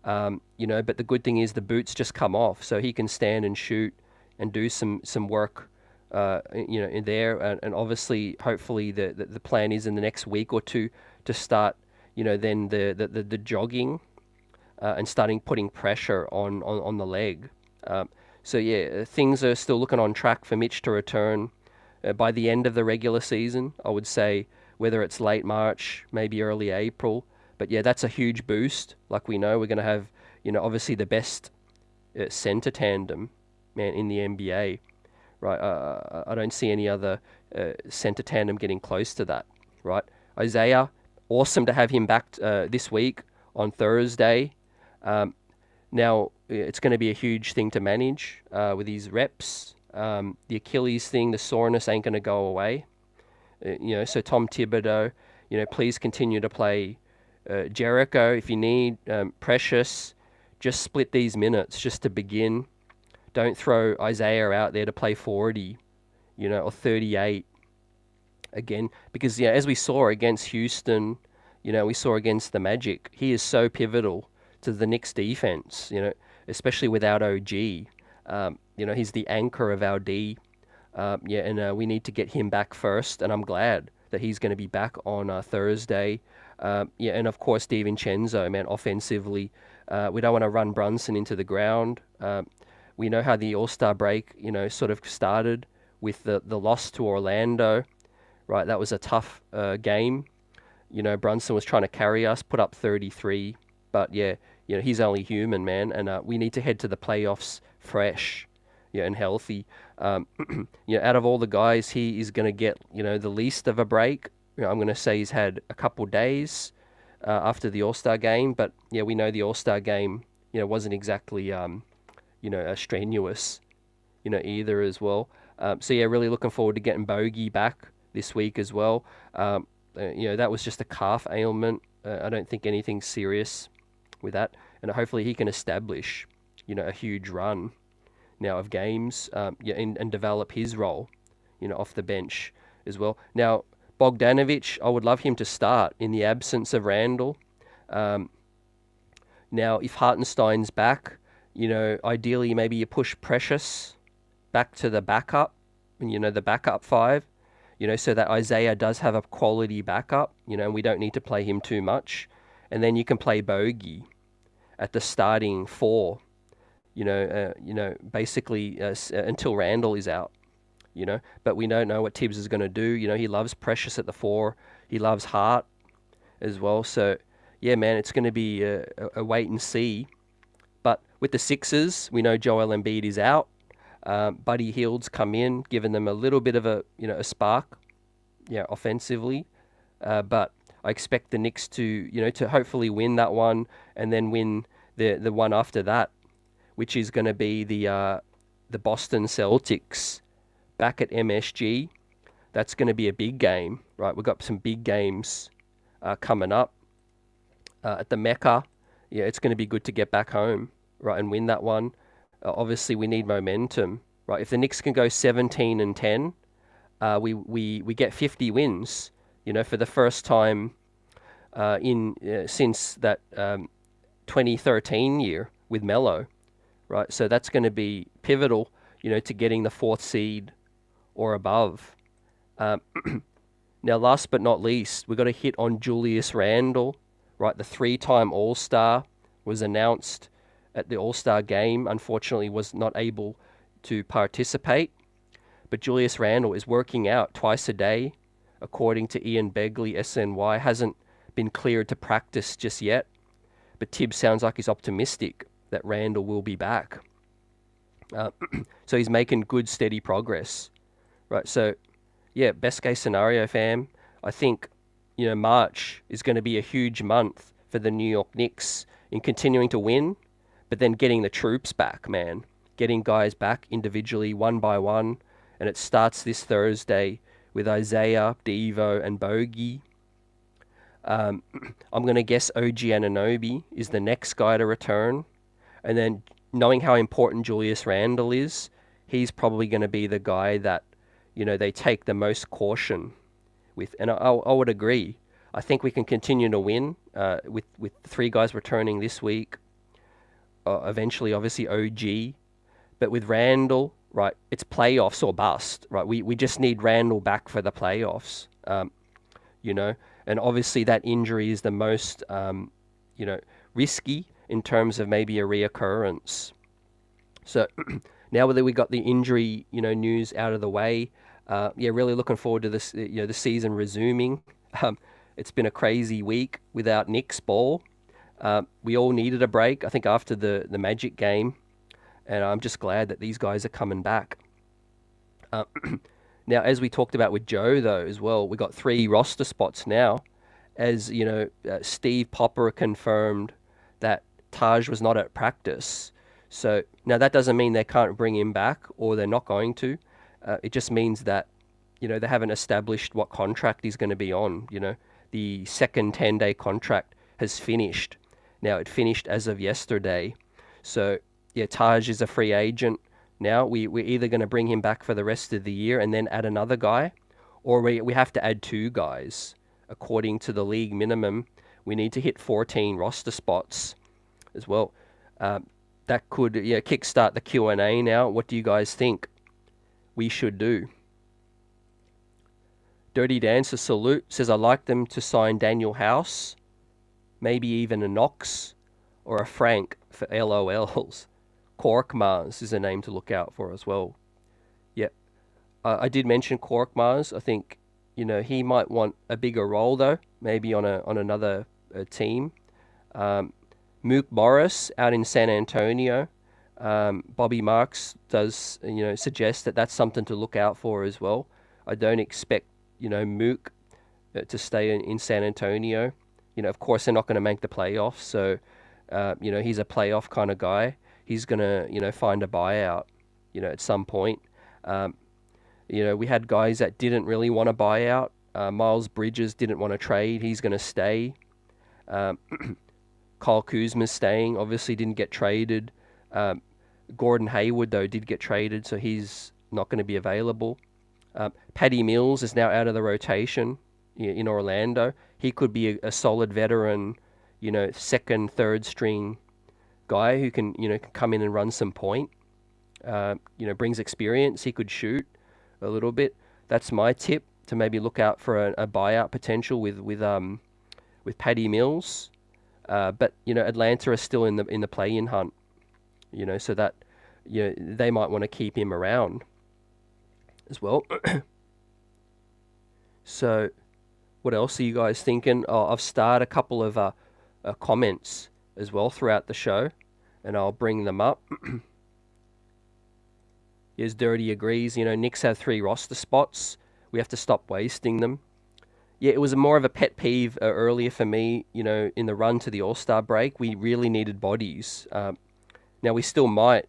A: But the good thing is the boots just come off, so he can stand and shoot and do some work, in there. And obviously, hopefully, the plan is in the next week or two to start, then the jogging, and starting putting pressure on the leg. So yeah, things are still looking on track for Mitch to return by the end of the regular season. I would say whether it's late March, maybe early April. But yeah, that's a huge boost. Like we know, we're going to have, obviously the best center tandem, man, in the NBA, right? I don't see any other center tandem getting close to that, right? Isaiah, awesome to have him back this week on Thursday. Now, it's going to be a huge thing to manage with these reps. The Achilles thing, the soreness ain't going to go away. So Tom Thibodeau, please continue to play Jericho if you need. Precious, just split these minutes just to begin. Don't throw Isaiah out there to play 40, or 38 again. Because, as we saw against Houston, we saw against the Magic, he is so pivotal to the Knicks defense, especially without OG. He's the anchor of our D. And we need to get him back first, and I'm glad that he's going to be back on Thursday. Yeah, and of course DiVincenzo, man, offensively, we don't want to run Brunson into the ground. We know how the All-Star break, sort of started with the loss to Orlando, right? That was a tough game. Brunson was trying to carry us, put up 33, but yeah, he's only human, man, and we need to head to the playoffs fresh, and healthy. Out of all the guys, he is going to get, the least of a break. I'm going to say he's had a couple days after the All-Star game, but yeah, we know the All-Star game, wasn't exactly, strenuous, either as well. So yeah, really looking forward to getting Bogey back this week as well. That was just a calf ailment. I don't think anything serious with that, and hopefully he can establish, a huge run now of games, and develop his role, off the bench as well. Now, Bogdanovic, I would love him to start in the absence of Randle. Now, if Hartenstein's back, ideally maybe you push Precious back to the backup, and the backup five, so that Isaiah does have a quality backup, and we don't need to play him too much. And then you can play Bogey at the starting four, basically until Randle is out, But we don't know what Thibs is going to do. He loves Precious at the four. He loves Hart as well. So, yeah, man, it's going to be a wait and see. But with the Sixers, we know Joel Embiid is out. Buddy Hield's come in, giving them a little bit of a spark, offensively. But I expect the Knicks to hopefully win that one, and then win the one after that, which is going to be the Boston Celtics back at MSG. That's going to be a big game, right? We've got some big games coming up at the Mecca. Yeah, it's going to be good to get back home, right, and win that one. Obviously, we need momentum, right? If the Knicks can go 17-10, we get 50 wins, for the first time since that 2013 year with Melo, right? So that's going to be pivotal, to getting the fourth seed or above. Now, last but not least, we've got to hit on Julius Randle, right? The three-time All-Star was announced at the All-Star game. Unfortunately, was not able to participate. But Julius Randle is working out twice a day, according to Ian Begley, SNY. Hasn't been cleared to practice just yet. But Thibs sounds like he's optimistic that Randle will be back. So he's making good, steady progress. Right, so, yeah, best case scenario, fam. I think, March is going to be a huge month for the New York Knicks in continuing to win, but then getting the troops back, man. Getting guys back individually, one by one. And it starts this Thursday with Isaiah, Devo, and Bogey. I'm going to guess OG Anunoby is the next guy to return. And then knowing how important Julius Randle is, he's probably going to be the guy that, they take the most caution with. And I would agree. I think we can continue to win with three guys returning this week. Eventually, obviously, OG. But with Randle, right, it's playoffs or bust, right? We just need Randle back for the playoffs, And obviously that injury is the most, risky in terms of maybe a reoccurrence. So now that we got the injury, news out of the way, really looking forward to this, the season resuming. It's been a crazy week without Knicks ball. We all needed a break, I think, after the Magic game. And I'm just glad that these guys are coming back. Now, as we talked about with Joe, though, as well, we got 3 roster spots now. As, Steve Popper confirmed that Taj was not at practice. So now that doesn't mean they can't bring him back or they're not going to. It just means that, they haven't established what contract he's going to be on. The second 10-day contract has finished. Now, it finished as of yesterday. So, yeah, Taj is a free agent. Now we're either going to bring him back for the rest of the year and then add another guy, or we have to add 2 guys. According to the league minimum, we need to hit 14 roster spots as well. That could kickstart the Q&A now. What do you guys think we should do? Dirty Dancer Salute says, I like them to sign Daniel House, maybe even a Knox or a Frank for LOLs. Korkmaz is a name to look out for as well. Yep. I did mention Korkmaz. I think, he might want a bigger role though, maybe on another team. Mook Morris out in San Antonio. Bobby Marks does, suggest that that's something to look out for as well. I don't expect, Mook to stay in San Antonio. Of course they're not going to make the playoffs, so he's a playoff kind of guy. He's going to, find a buyout, at some point. We had guys that didn't really want to buy out. Miles Bridges didn't want to trade. He's going to stay. Kyle Kuzma's staying. Obviously didn't get traded. Gordon Hayward, though, did get traded, so he's not going to be available. Paddy Mills is now out of the rotation in Orlando. He could be a solid veteran, second, third string guy who can come in and run some point. Brings experience. He could shoot a little bit. That's my tip, to maybe look out for a buyout potential with Paddy Mills. But Atlanta are still in the play-in hunt. So that they might want to keep him around as well. So, what else are you guys thinking? I've started a couple of comments as well throughout the show, and I'll bring them up. Yes, Dirty agrees. Knicks have 3 roster spots. We have to stop wasting them. Yeah, it was more of a pet peeve earlier for me. In the run to the All-Star break, we really needed bodies. Now we still might,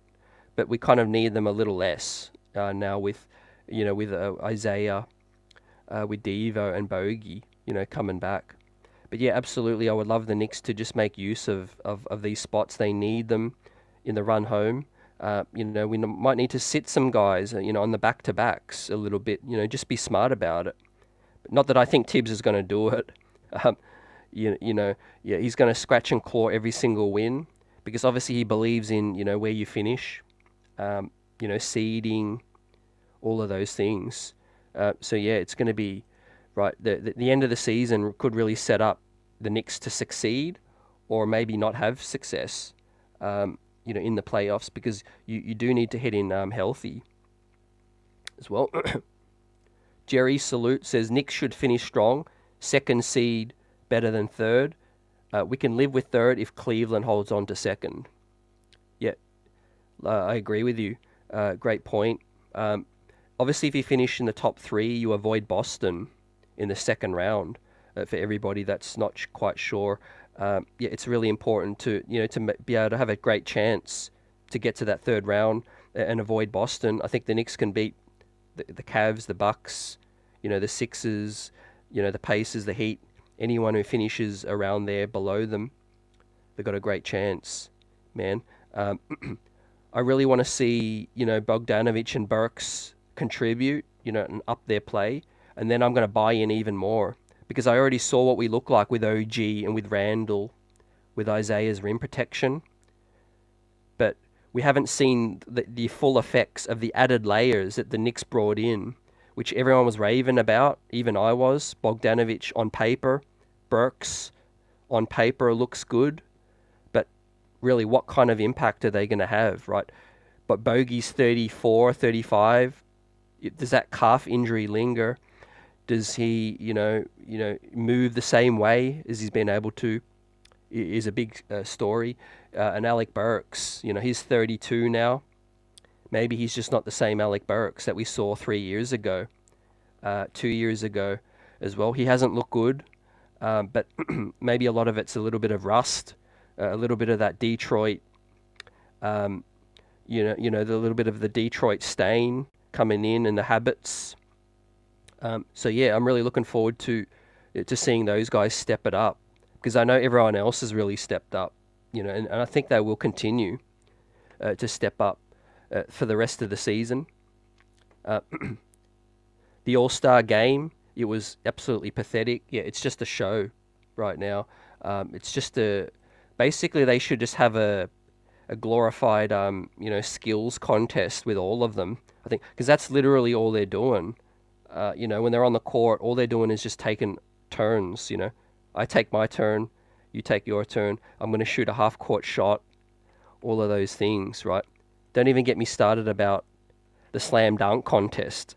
A: but we kind of need them a little less now with Isaiah, with Devo and Bogey, coming back. But yeah, absolutely, I would love the Knicks to just make use of these spots. They need them in the run home. We might need to sit some guys, on the back-to-backs a little bit. Just be smart about it. Not that I think Thibs is going to do it. He's going to scratch and claw every single win, because obviously he believes in, where you finish, seeding, all of those things. So yeah, it's going to be, right, the end of the season could really set up the Knicks to succeed or maybe not have success, in the playoffs, because you do need to head in healthy as well. Jerry Salute says, Knicks should finish strong, second seed better than third. We can live with third if Cleveland holds on to second. Yeah, I agree with you. Great point. Obviously, if you finish in the top 3, you avoid Boston in the second round. For everybody that's not quite sure, it's really important to be able to have a great chance to get to that third round and avoid Boston. I think the Knicks can beat the Cavs, the Bucks, the Sixers, the Pacers, the Heat. Anyone who finishes around there below them, they've got a great chance, man. I really want to see, Bogdanovich and Burks contribute, and up their play. And then I'm going to buy in even more, because I already saw what we look like with OG and with Randle, with Isaiah's rim protection. But we haven't seen the full effects of the added layers that the Knicks brought in, which everyone was raving about. Even I was. Bogdanovich on paper, Burks on paper looks good, but really, what kind of impact are they going to have, right? But Bogey's 34, 35. Does that calf injury linger? Does he, move the same way as he's been able to? Is a big story. And Alec Burks, he's 32 now. Maybe he's just not the same Alec Burks that we saw 3 years ago, 2 years ago as well. He hasn't looked good, but maybe a lot of it's a little bit of rust, a little bit of that Detroit, the little bit of the Detroit stain coming in and the habits. So yeah, I'm really looking forward to seeing those guys step it up, because I know everyone else has really stepped up, and I think they will continue to step up for the rest of the season. The All-Star game, it was absolutely pathetic. Yeah, it's just a show right now. It's just basically they should just have a glorified, skills contest with all of them. I think, because that's literally all they're doing. When they're on the court, all they're doing is just taking turns. I take my turn, you take your turn. I'm going to shoot a half court shot. All of those things, right? Don't even get me started about the slam dunk contest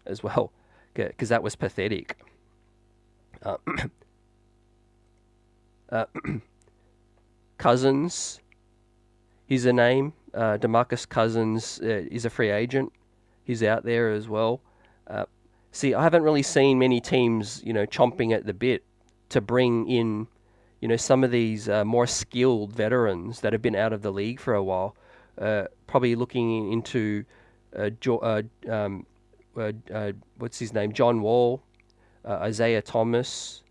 A: as well, because that was pathetic. Uh, uh, Cousins, he's a name. DeMarcus Cousins is a free agent. He's out there as well. See, I haven't really seen many teams, chomping at the bit to bring in, some of these more skilled veterans that have been out of the league for a while. Probably looking into what's his name, John Wall, Isaiah Thomas,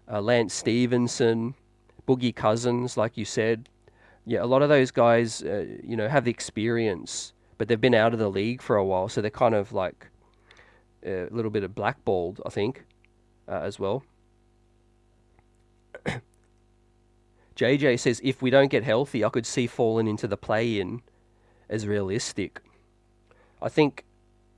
A: Lance Stevenson, Boogie Cousins, like you said. Yeah, a lot of those guys, have the experience, but they've been out of the league for a while, so they're kind of like a little bit of blackballed, I think, as well. JJ says, if we don't get healthy, I could see falling into the play-in as realistic. I think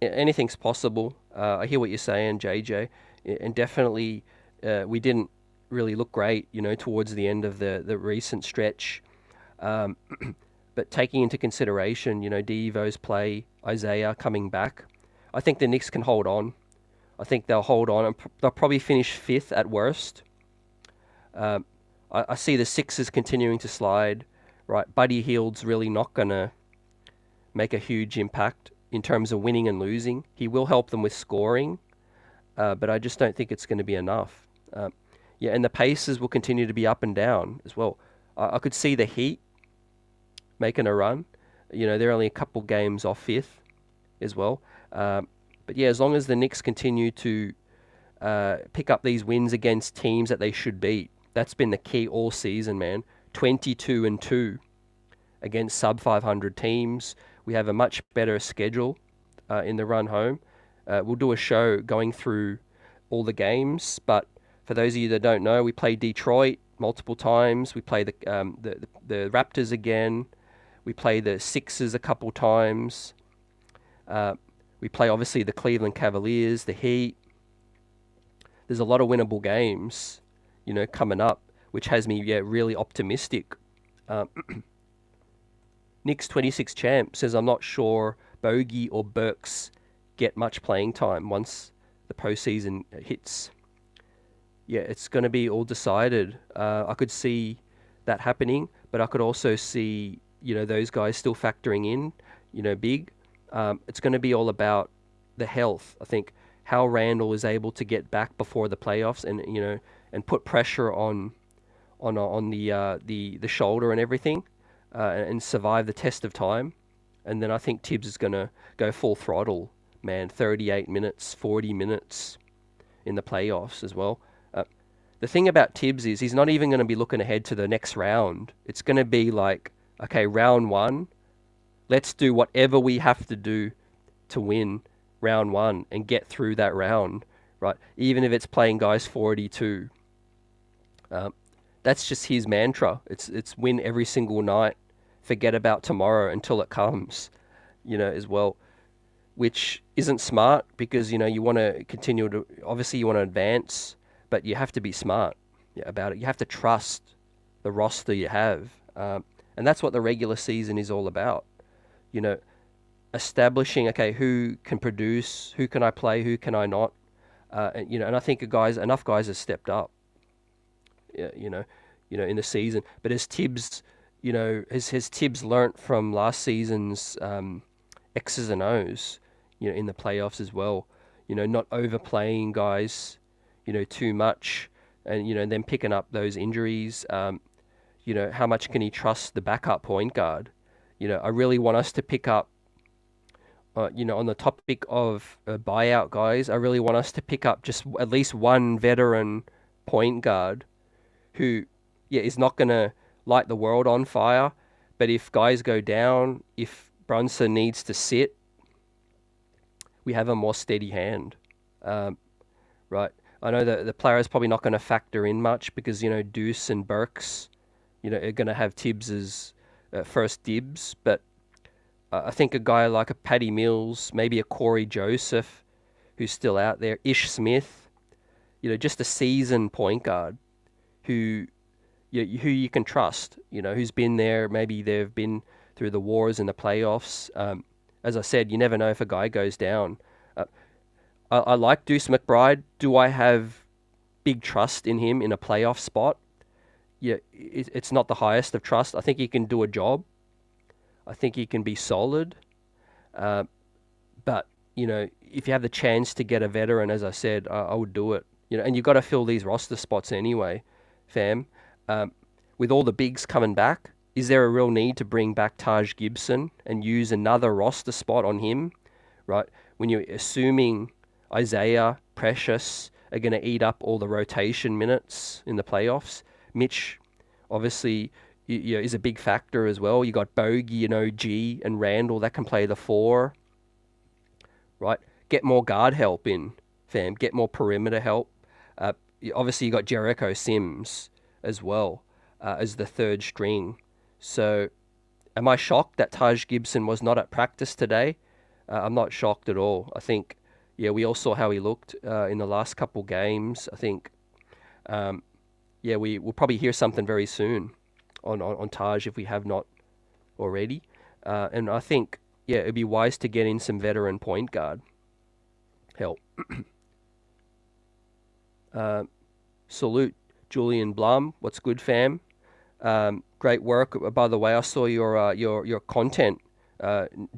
A: anything's possible. I hear what you're saying, JJ, and definitely we didn't really look great, towards the end of the recent stretch. But taking into consideration, Devo's play, Isaiah coming back, I think the Knicks can hold on. I think they'll hold on, and they'll probably finish fifth at worst. I see the Sixers continuing to slide. Right, Buddy Hield's really not gonna make a huge impact in terms of winning and losing. He will help them with scoring, but I just don't think it's going to be enough. And the Pacers will continue to be up and down as well. I could see the Heat making a run. They're only a couple games off fifth as well. But yeah, as long as the Knicks continue to pick up these wins against teams that they should beat, that's been the key all season, man. 22-2 against sub 500 teams. We have a much better schedule in the run home. We'll do a show going through all the games, but for those of you that don't know, we play Detroit multiple times. We play the Raptors again. We play the Sixers a couple times. We play, obviously, the Cleveland Cavaliers, the Heat. There's a lot of winnable games, coming up, which has me really optimistic. Knicks 26 champ says, I'm not sure Bogey or Burks get much playing time once the postseason hits. Yeah, it's going to be all decided. I could see that happening, but I could also see, those guys still factoring in, big. It's going to be all about the health. I think how Randle is able to get back before the playoffs and put pressure on the shoulder and everything, and survive the test of time. And then I think Thibs is going to go full throttle, man, 38 minutes, 40 minutes in the playoffs as well. The thing about Thibs is he's not even going to be looking ahead to the next round. It's going to be like, okay, round one, let's do whatever we have to do to win round one and get through that round, right? Even if it's playing guys 42. That's just his mantra. It's win every single night, forget about tomorrow until it comes, as well, which isn't smart because, you want to continue to, obviously you want to advance, but you have to be smart about it. You have to trust the roster you have. And that's what the regular season is all about. Establishing, okay, who can produce, who can I play, who can I not, and I think enough guys have stepped up, in the season. But as Thibs, has Thibs learnt from last season's X's and O's, in the playoffs as well, not overplaying guys, too much, and then picking up those injuries. How much can he trust the backup point guard? I really want us to pick up, on the topic of buyout guys, I really want us to pick up just at least one veteran point guard who, is not going to light the world on fire. But if guys go down, if Brunson needs to sit, we have a more steady hand. Right. I know that the player is probably not going to factor in much because, Deuce and Burks, are going to have Thibs as first dibs. But I think a guy like a Patty Mills, maybe a Corey Joseph, who's still out there. Ish Smith, just a seasoned point guard who who you can trust, who's been there. Maybe they've been through the wars and the playoffs. As I said, you never know if a guy goes down. I like Deuce McBride. Do I have big trust in him in a playoff spot? Yeah, it's not the highest of trust. I think he can do a job. I think he can be solid. But, if you have the chance to get a veteran, as I said, I would do it. And you've got to fill these roster spots anyway, fam. With all the bigs coming back, is there a real need to bring back Taj Gibson and use another roster spot on him, right? When you're assuming Isaiah, Precious are going to eat up all the rotation minutes in the playoffs. Mitch, obviously, is a big factor as well. You got Bogey and OG and Randle that can play the 4, right? Get more guard help in, fam. Get more perimeter help. Obviously, you got Jericho Sims as well as the 3rd string. So, am I shocked that Taj Gibson was not at practice today? I'm not shocked at all. I think, we all saw how he looked in the last couple games. I think, we'll probably hear something very soon on Taj if we have not already. And I think, it'd be wise to get in some veteran point guard help. Salute, Julian Blum. What's good, fam? Great work. By the way, I saw your content.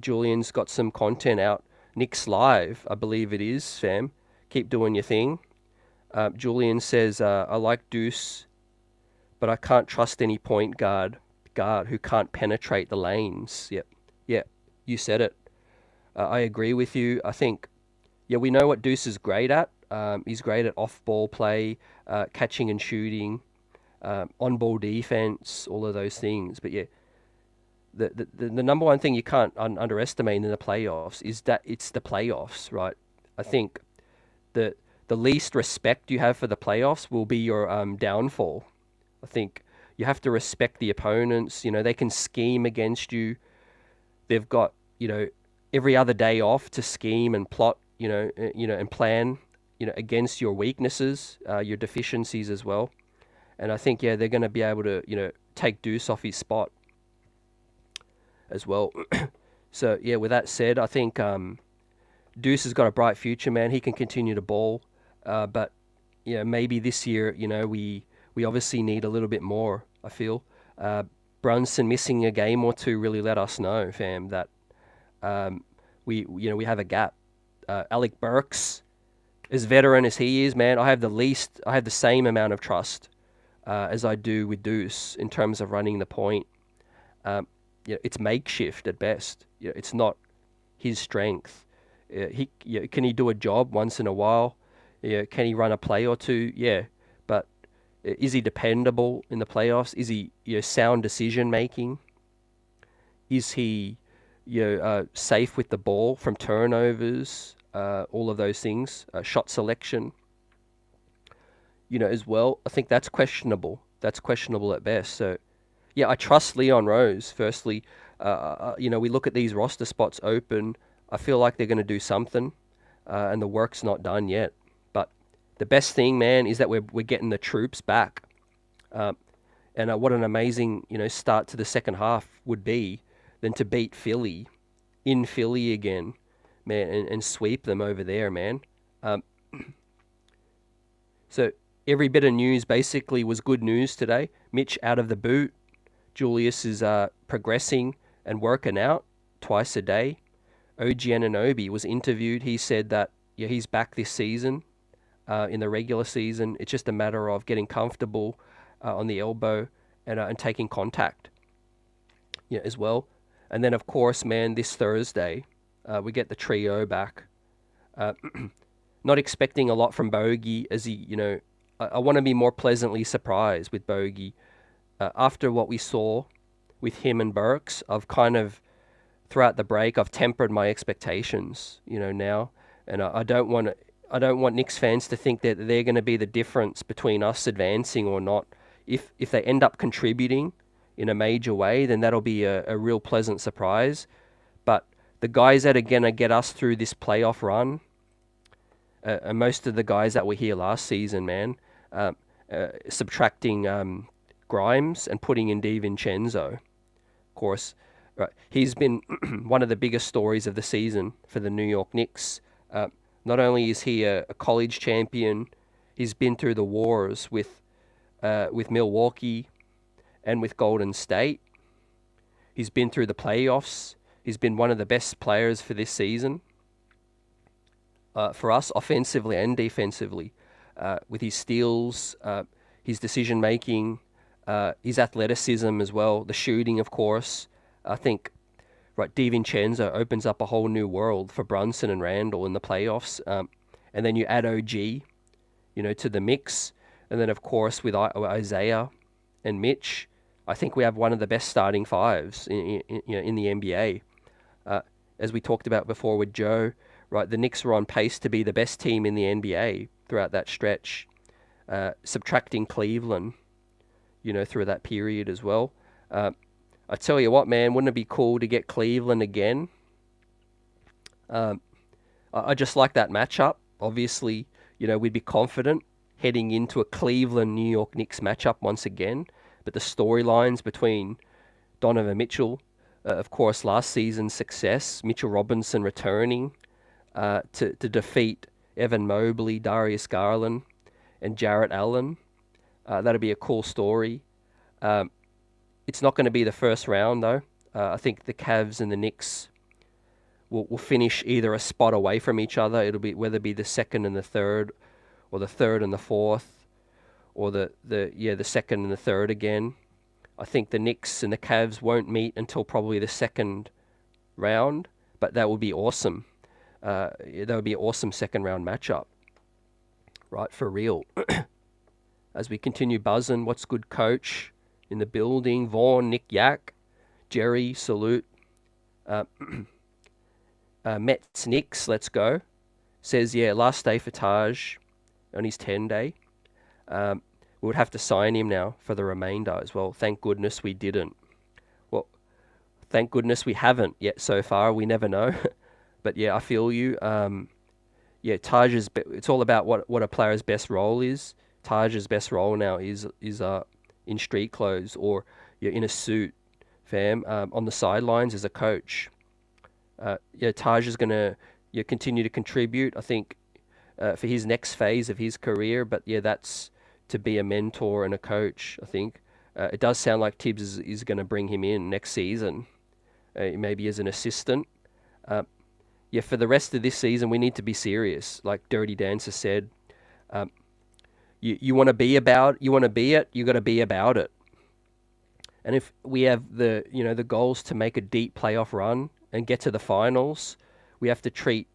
A: Julian's got some content out. Knicks Live, I believe it is, fam. Keep doing your thing. Julian says, I like Deuce, but I can't trust any point guard who can't penetrate the lanes. Yep, you said it. I agree with you. I think, we know what Deuce is great at. He's great at off-ball play, catching and shooting, on-ball defense, all of those things. But the number one thing you can't underestimate in the playoffs is that it's the playoffs, right? I think the least respect you have for the playoffs will be your downfall. I think you have to respect the opponents. They can scheme against you. They've got, every other day off to scheme and plot, and plan, against your weaknesses, your deficiencies as well. And I think, they're going to be able to, take Deuce off his spot as well. So, with that said, I think Deuce has got a bright future, man. He can continue to ball. But, maybe this year, we obviously need a little bit more, I feel. Brunson missing a game or two really let us know, fam, that we have a gap. Alec Burks, as veteran as he is, man, I have the same amount of trust as I do with Deuce in terms of running the point. It's makeshift at best. It's not his strength. Can he do a job once in a while? Can he run a play or two? Yeah, but is he dependable in the playoffs? Is he sound decision making? Is he safe with the ball from turnovers? All of those things, shot selection. As well. I think that's questionable. That's questionable at best. So, I trust Leon Rose. Firstly, we look at these roster spots open. I feel like they're going to do something, and the work's not done yet. But the best thing, man, is that we're getting the troops back. And what an amazing start to the second half would be than to beat Philly in Philly again, man, and sweep them over there, man. So every bit of news basically was good news today. Mitch out of the boot. Julius is progressing and working out twice a day. OG Anunoby was interviewed. He said that he's back this season, in the regular season. It's just a matter of getting comfortable on the elbow and taking contact as well. And then, of course, man, this Thursday, we get the trio back. Not expecting a lot from Bogey, as he, I want to be more pleasantly surprised with Bogey. After what we saw with him and Burks, I've kind of, throughout the break, I've tempered my expectations, now. And I don't want Knicks fans to think that they're going to be the difference between us advancing or not. If they end up contributing in a major way, then that'll be a real pleasant surprise. But the guys that are going to get us through this playoff run, And most of the guys that were here last season, man, subtracting Grimes and putting in DiVincenzo, of course. Right, he's been one of the biggest stories of the season for the New York Knicks. Not only is he a college champion, he's been through the wars with Milwaukee and with Golden State. He's been through the playoffs. He's been one of the best players for this season. For us, offensively and defensively, with his steals, his decision making, his athleticism as well, the shooting, of course. I think, right, DiVincenzo opens up a whole new world for Brunson and Randle in the playoffs. And then you add OG, to the mix. And then, of course, with Isaiah and Mitch, I think we have one of the best starting fives in the NBA. As we talked about before with Joe, right, the Knicks were on pace to be the best team in the NBA throughout that stretch, subtracting Cleveland, through that period as well. I tell you what, man, wouldn't it be cool to get Cleveland again? I just like that matchup. Obviously, we'd be confident heading into a Cleveland-New York Knicks matchup once again. But the storylines between Donovan Mitchell, of course, last season's success, Mitchell Robinson returning to defeat Evan Mobley, Darius Garland, and Jarrett Allen. That'll be a cool story. It's not going to be the first round, though. I think the Cavs and the Knicks will finish either a spot away from each other. It'll be whether it be the second and the third, or the third and the fourth, or the second and the third again. I think the Knicks and the Cavs won't meet until probably the second round, but that would be awesome. That would be an awesome second round matchup, right? For real. As we continue buzzing, what's good, coach? In the building, Vaughn, Nick Yak, Jerry, salute. Mets Knicks, let's go. Says, last day for Taj on his 10 day. We would have to sign him now for the remainder as well. Thank goodness we didn't. Well, thank goodness we haven't yet so far. We never know. But I feel you. Taj is. It's all about what a player's best role is. Taj's best role now is in street clothes or in a suit, fam. On the sidelines as a coach. Taj is gonna continue to contribute. I think for his next phase of his career. But that's to be a mentor and a coach. I think it does sound like Thibs is going to bring him in next season, maybe as an assistant. For the rest of this season, we need to be serious. Like Dirty Dancer said, you want to be about, you want to be it, you got to be about it. And if we have the goals to make a deep playoff run and get to the finals, we have to treat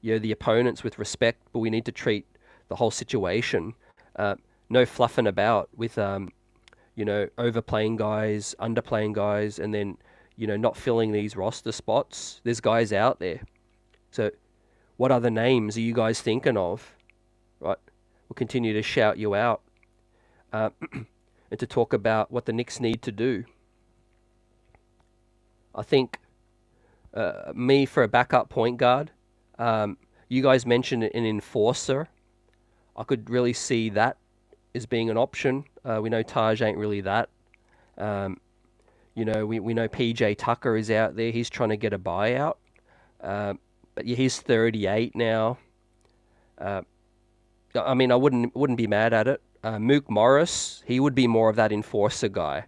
A: the opponents with respect, but we need to treat the whole situation. No fluffing about with overplaying guys, underplaying guys, and then not filling these roster spots. There's guys out there. So what other names are you guys thinking of? Right, we'll continue to shout you out and to talk about what the Knicks need to do. I think me for a backup point guard. You guys mentioned an enforcer. I could really see that as being an option. We know Taj ain't really that. We know PJ Tucker is out there. He's trying to get a buyout. But he's 38 now. I mean, I wouldn't be mad at it. Mook Morris, he would be more of that enforcer guy,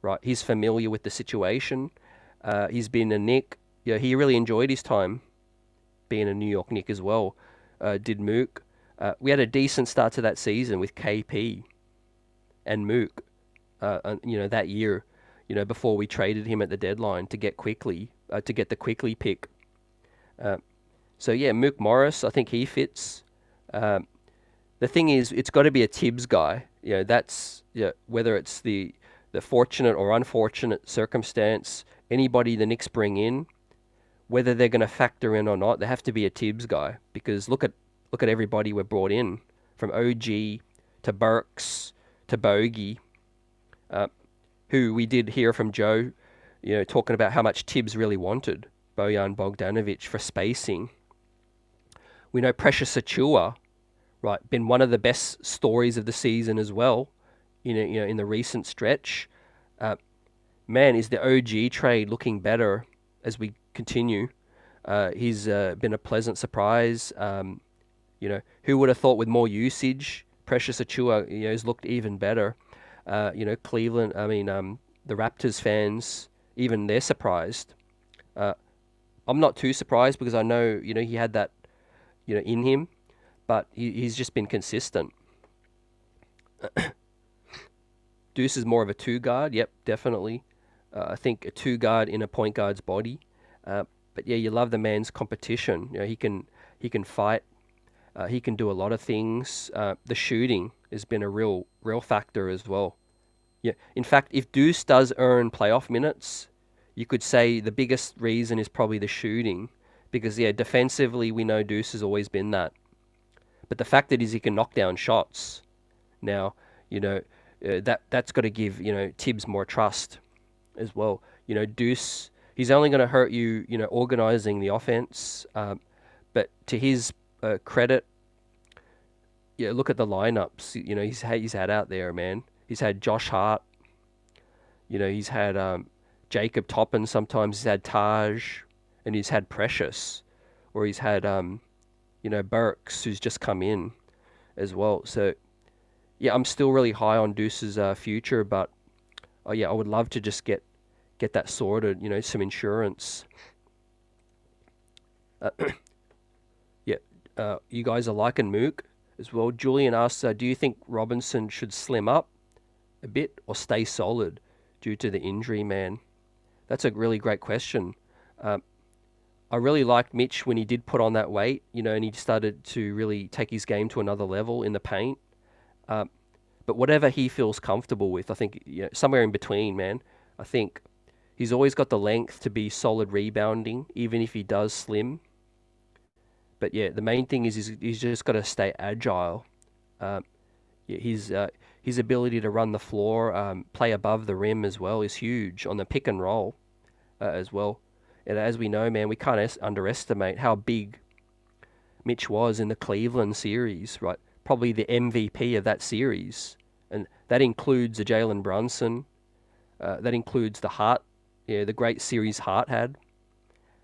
A: right? He's familiar with the situation. He's been a Knick. He really enjoyed his time being a New York Knick as well. Did Mook. We had a decent start to that season with KP and Mook, that year, before we traded him at the deadline to get the quickly pick. Mook Morris, I think he fits. The thing is, it's got to be a Thibs guy. That's whether it's the fortunate or unfortunate circumstance, anybody the Knicks bring in, whether they're going to factor in or not, they have to be a Thibs guy. Because look at everybody we've brought in, from OG to Burks to Bogey, who we did hear from Joe, talking about how much Thibs really wanted Bojan Bogdanovic for spacing. We know Precious Achiuwa, right, been one of the best stories of the season as well. In the recent stretch. Man, is the OG trade looking better as we continue? He's been a pleasant surprise. Who would have thought with more usage, Precious Achiuwa, has looked even better. Cleveland, the Raptors fans, even they're surprised. I'm not too surprised because I know, he had that, in him, but he's just been consistent. Deuce is more of a two guard. Yep, definitely. I think a two guard in a point guard's body. But yeah, you love the man's competition. He can fight. He can do a lot of things. The shooting has been a real factor as well. Yeah. In fact, if Deuce does earn playoff minutes, you could say the biggest reason is probably the shooting, because defensively we know Deuce has always been that. But the fact that he can knock down shots now, that's got to give Thibs more trust as well. Deuce, he's only going to hurt you, organizing the offense. But to his credit, look at the lineups. He's had out there, man. He's had Josh Hart. He's had Jacob Toppin. Sometimes he's had Taj, and he's had Precious, or he's had Burks, who's just come in as well. So yeah, I'm still really high on Deuce's future, but I would love to just get that sorted. Some insurance. You guys are liking Mook as well. Julian asks, do you think Robinson should slim up a bit or stay solid due to the injury, man? That's a really great question. I really liked Mitch when he did put on that weight, and he started to really take his game to another level in the paint. But whatever he feels comfortable with, I think somewhere in between, man. I think he's always got the length to be solid rebounding, even if he does slim. But yeah, the main thing is he's just got to stay agile. His ability to run the floor, play above the rim as well is huge on the pick and roll as well. And as we know, man, we can't underestimate how big Mitch was in the Cleveland series, right? Probably the MVP of that series. And that includes a Jalen Brunson. That includes the great series Hart had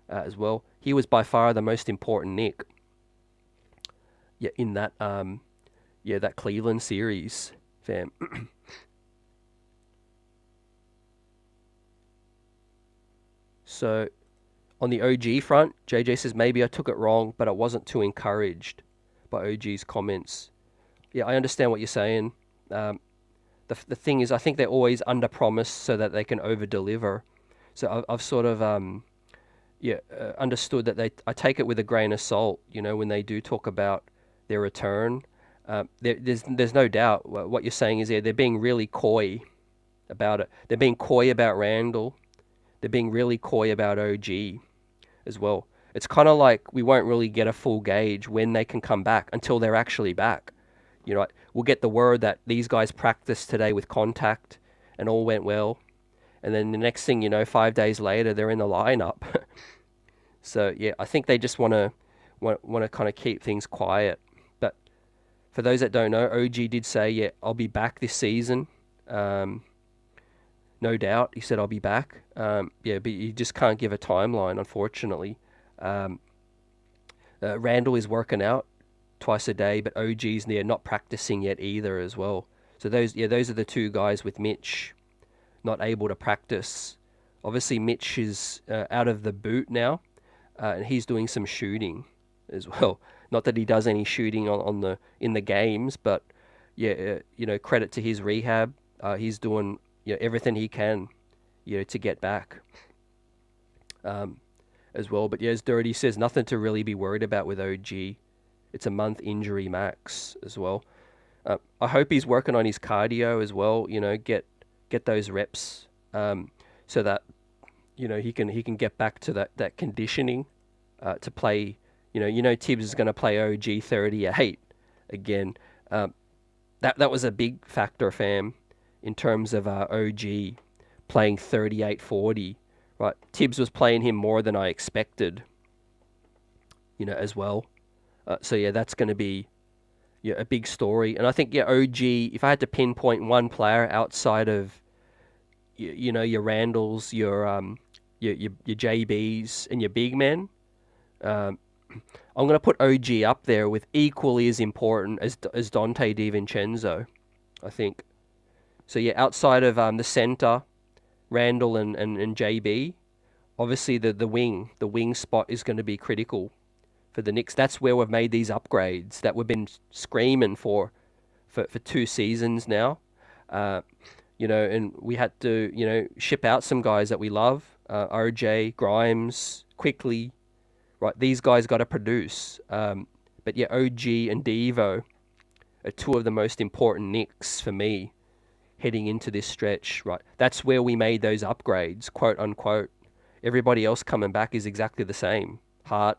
A: as well. He was by far the most important Knick. In that that Cleveland series, fam. So, on the OG front, JJ says maybe I took it wrong, but I wasn't too encouraged by OG's comments. Yeah, I understand what you're saying. The thing is, I think they're always under promise so that they can over deliver. So I've sort of understood that I take it with a grain of salt. When they do talk about their return, there's no doubt what you're saying is they're being really coy about it. They're being coy about Randle. They're being really coy about OG as well. It's kind of like we won't really get a full gauge when they can come back until they're actually back. We'll get the word that these guys practiced today with contact and all went well. And then the next thing 5 days later, they're in the lineup. So, yeah, I think they just want to kind of keep things quiet. But for those that don't know, OG did say, I'll be back this season. No doubt. He said, I'll be back. But you just can't give a timeline, unfortunately. Randle is working out twice a day, but OG's not practicing yet either as well. So those are the two guys with Mitch not able to practice. Obviously, Mitch is out of the boot now, and he's doing some shooting as well. Not that he does any shooting in the games, but credit to his rehab. He's doing everything he can, to get back as well. But as Dirty says, nothing to really be worried about with OG. It's a month injury max as well. I hope he's working on his cardio as well. Get those reps so that he can get back to that conditioning to play. Thibs is going to play OG 38 again. That was a big factor, fam, in terms of OG playing 38-40. Right, Thibs was playing him more than I expected. As well. So yeah, that's going to be a big story. And I think OG. If I had to pinpoint one player outside of your Randalls, your JBs, and your big men, um, I'm going to put OG up there with equally as important as Dante DiVincenzo, I think. So yeah, outside of the center, Randall and JB, obviously the wing spot is going to be critical for the Knicks. That's where we've made these upgrades that we've been screaming for 2 seasons now. Uh, and we had to, ship out some guys that we love. RJ, Grimes, quickly, right? These guys got to produce. But yeah, OG and Devo are two of the most important Knicks for me heading into this stretch, right? That's where we made those upgrades, quote unquote. Everybody else coming back is exactly the same. Hart,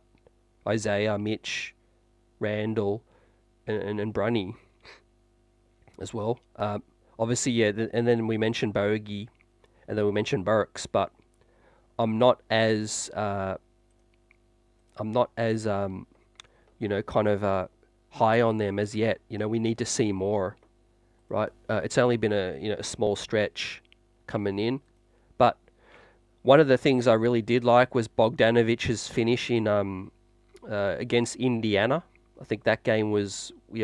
A: Isaiah, Mitch, Randall, and Brunny as well. Obviously, yeah, and then we mentioned Bogey, and then we mentioned Burks, but I'm not as kind of high on them as yet. We need to see more, right? It's only been a small stretch coming in, but one of the things I really did like was Bogdanovic's finish in against Indiana. I think that game was a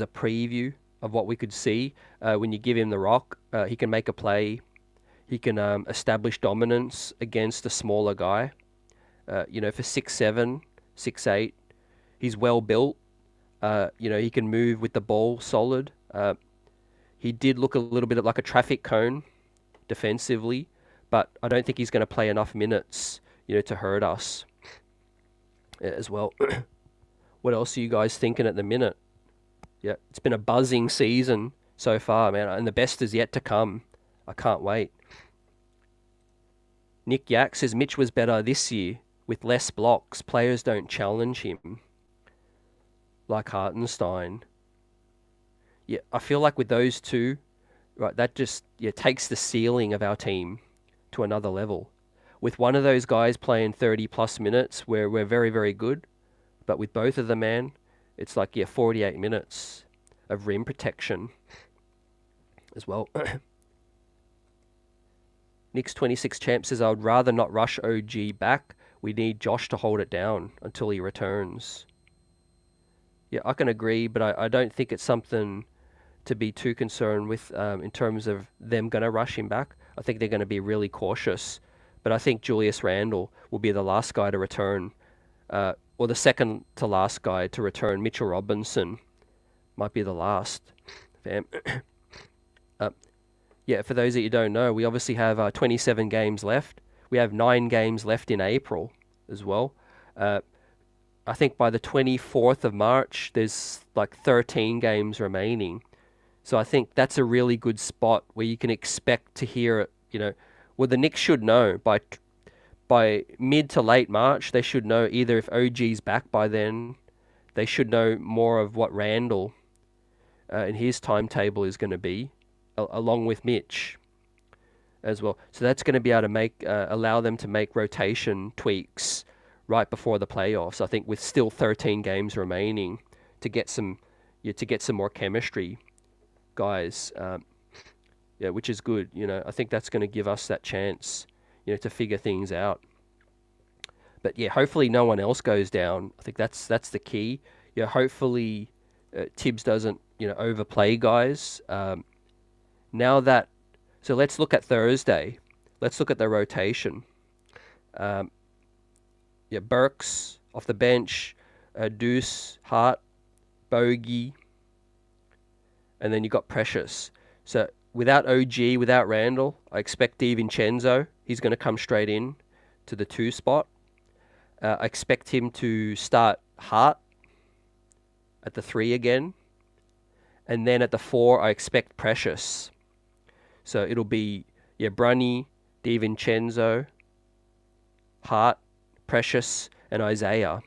A: preview of what we could see when you give him the rock. He can make a play. He can establish dominance against a smaller guy. For 6'7", 6'8", he's well built. He can move with the ball solid. He did look a little bit like a traffic cone defensively, but I don't think he's going to play enough minutes, to hurt us as well. What else are you guys thinking at the minute? Yeah, it's been a buzzing season so far, man, and the best is yet to come. I can't wait. Nick Yak says Mitch was better this year with less blocks. Players don't challenge him like Hartenstein. Yeah, I feel like with those two, right, that just takes the ceiling of our team to another level. With one of those guys playing 30 plus minutes, we're very, very good. But with both of them, man, it's like 48 minutes of rim protection as well. Knicks 26 champ says I would rather not rush OG back. We need Josh to hold it down until he returns. Yeah, I can agree, but I don't think it's something to be too concerned with in terms of them going to rush him back. I think they're going to be really cautious. But I think Julius Randle will be the last guy to return, or the second to last guy to return. Mitchell Robinson might be the last. For those that you don't know, we obviously have 27 games left. We have 9 games left in April as well. I think by the 24th of March, there's like 13 games remaining. So I think that's a really good spot where you can expect to hear it, well, the Knicks should know by mid to late March, they should know either if OG's back by then, they should know more of what Randall and his timetable is going to be, along with Mitch as well. So that's going to be able to allow them to make rotation tweaks right before the playoffs. I think with still 13 games remaining to get some more chemistry, guys. Which is good. I think that's going to give us that chance, to figure things out. But hopefully no one else goes down. I think that's the key. Hopefully Thibs doesn't overplay guys. So let's look at Thursday. Let's look at the rotation. Burks off the bench, Deuce, Hart, Bogey, and then you got Precious. So without OG, without Randall, I expect DiVincenzo. He's going to come straight in to the 2 spot. I expect him to start Hart at the 3 again. And then at the 4, I expect Precious. So it'll be, Brunny, DiVincenzo, Hart, Precious, and Isaiah.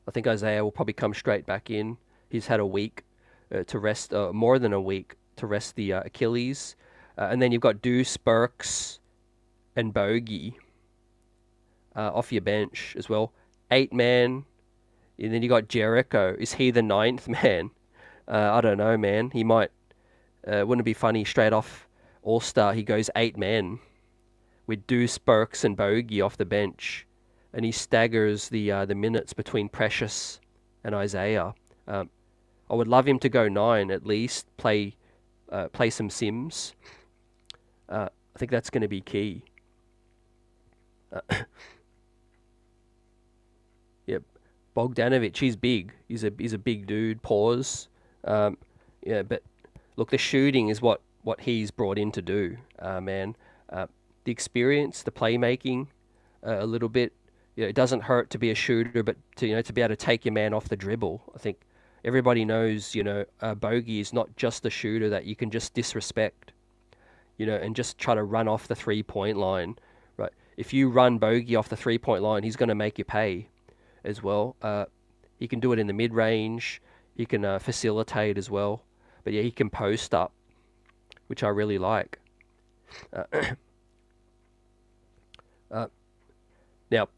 A: I think Isaiah will probably come straight back in. He's had a week to rest, more than a week to rest the Achilles. And then you've got Deuce, Burks, and Bogey off your bench as well. 8-man, And then you got Jericho. Is he the ninth man? I don't know, man. He might. Wouldn't it be funny? Straight off All Star, he goes 8 men with Deuce, Burks, and Bogey off the bench, and he staggers the minutes between Precious and Isaiah. I would love him to go 9 at least. Play some Sims. I think that's going to be key. Yep, Bogdanovic. He's big. He's a big dude. Pause. Yeah, but look, the shooting is what he's brought in to do, man. The experience, the playmaking, a little bit. It doesn't hurt to be a shooter, but to be able to take your man off the dribble. I think everybody knows, Bogey is not just a shooter that you can just disrespect, and just try to run off the 3-point line, right? If you run Bogey off the 3-point line, he's going to make you pay as well. He can do it in the mid range. He can facilitate as well. But yeah, he can post up, which I really like. Now,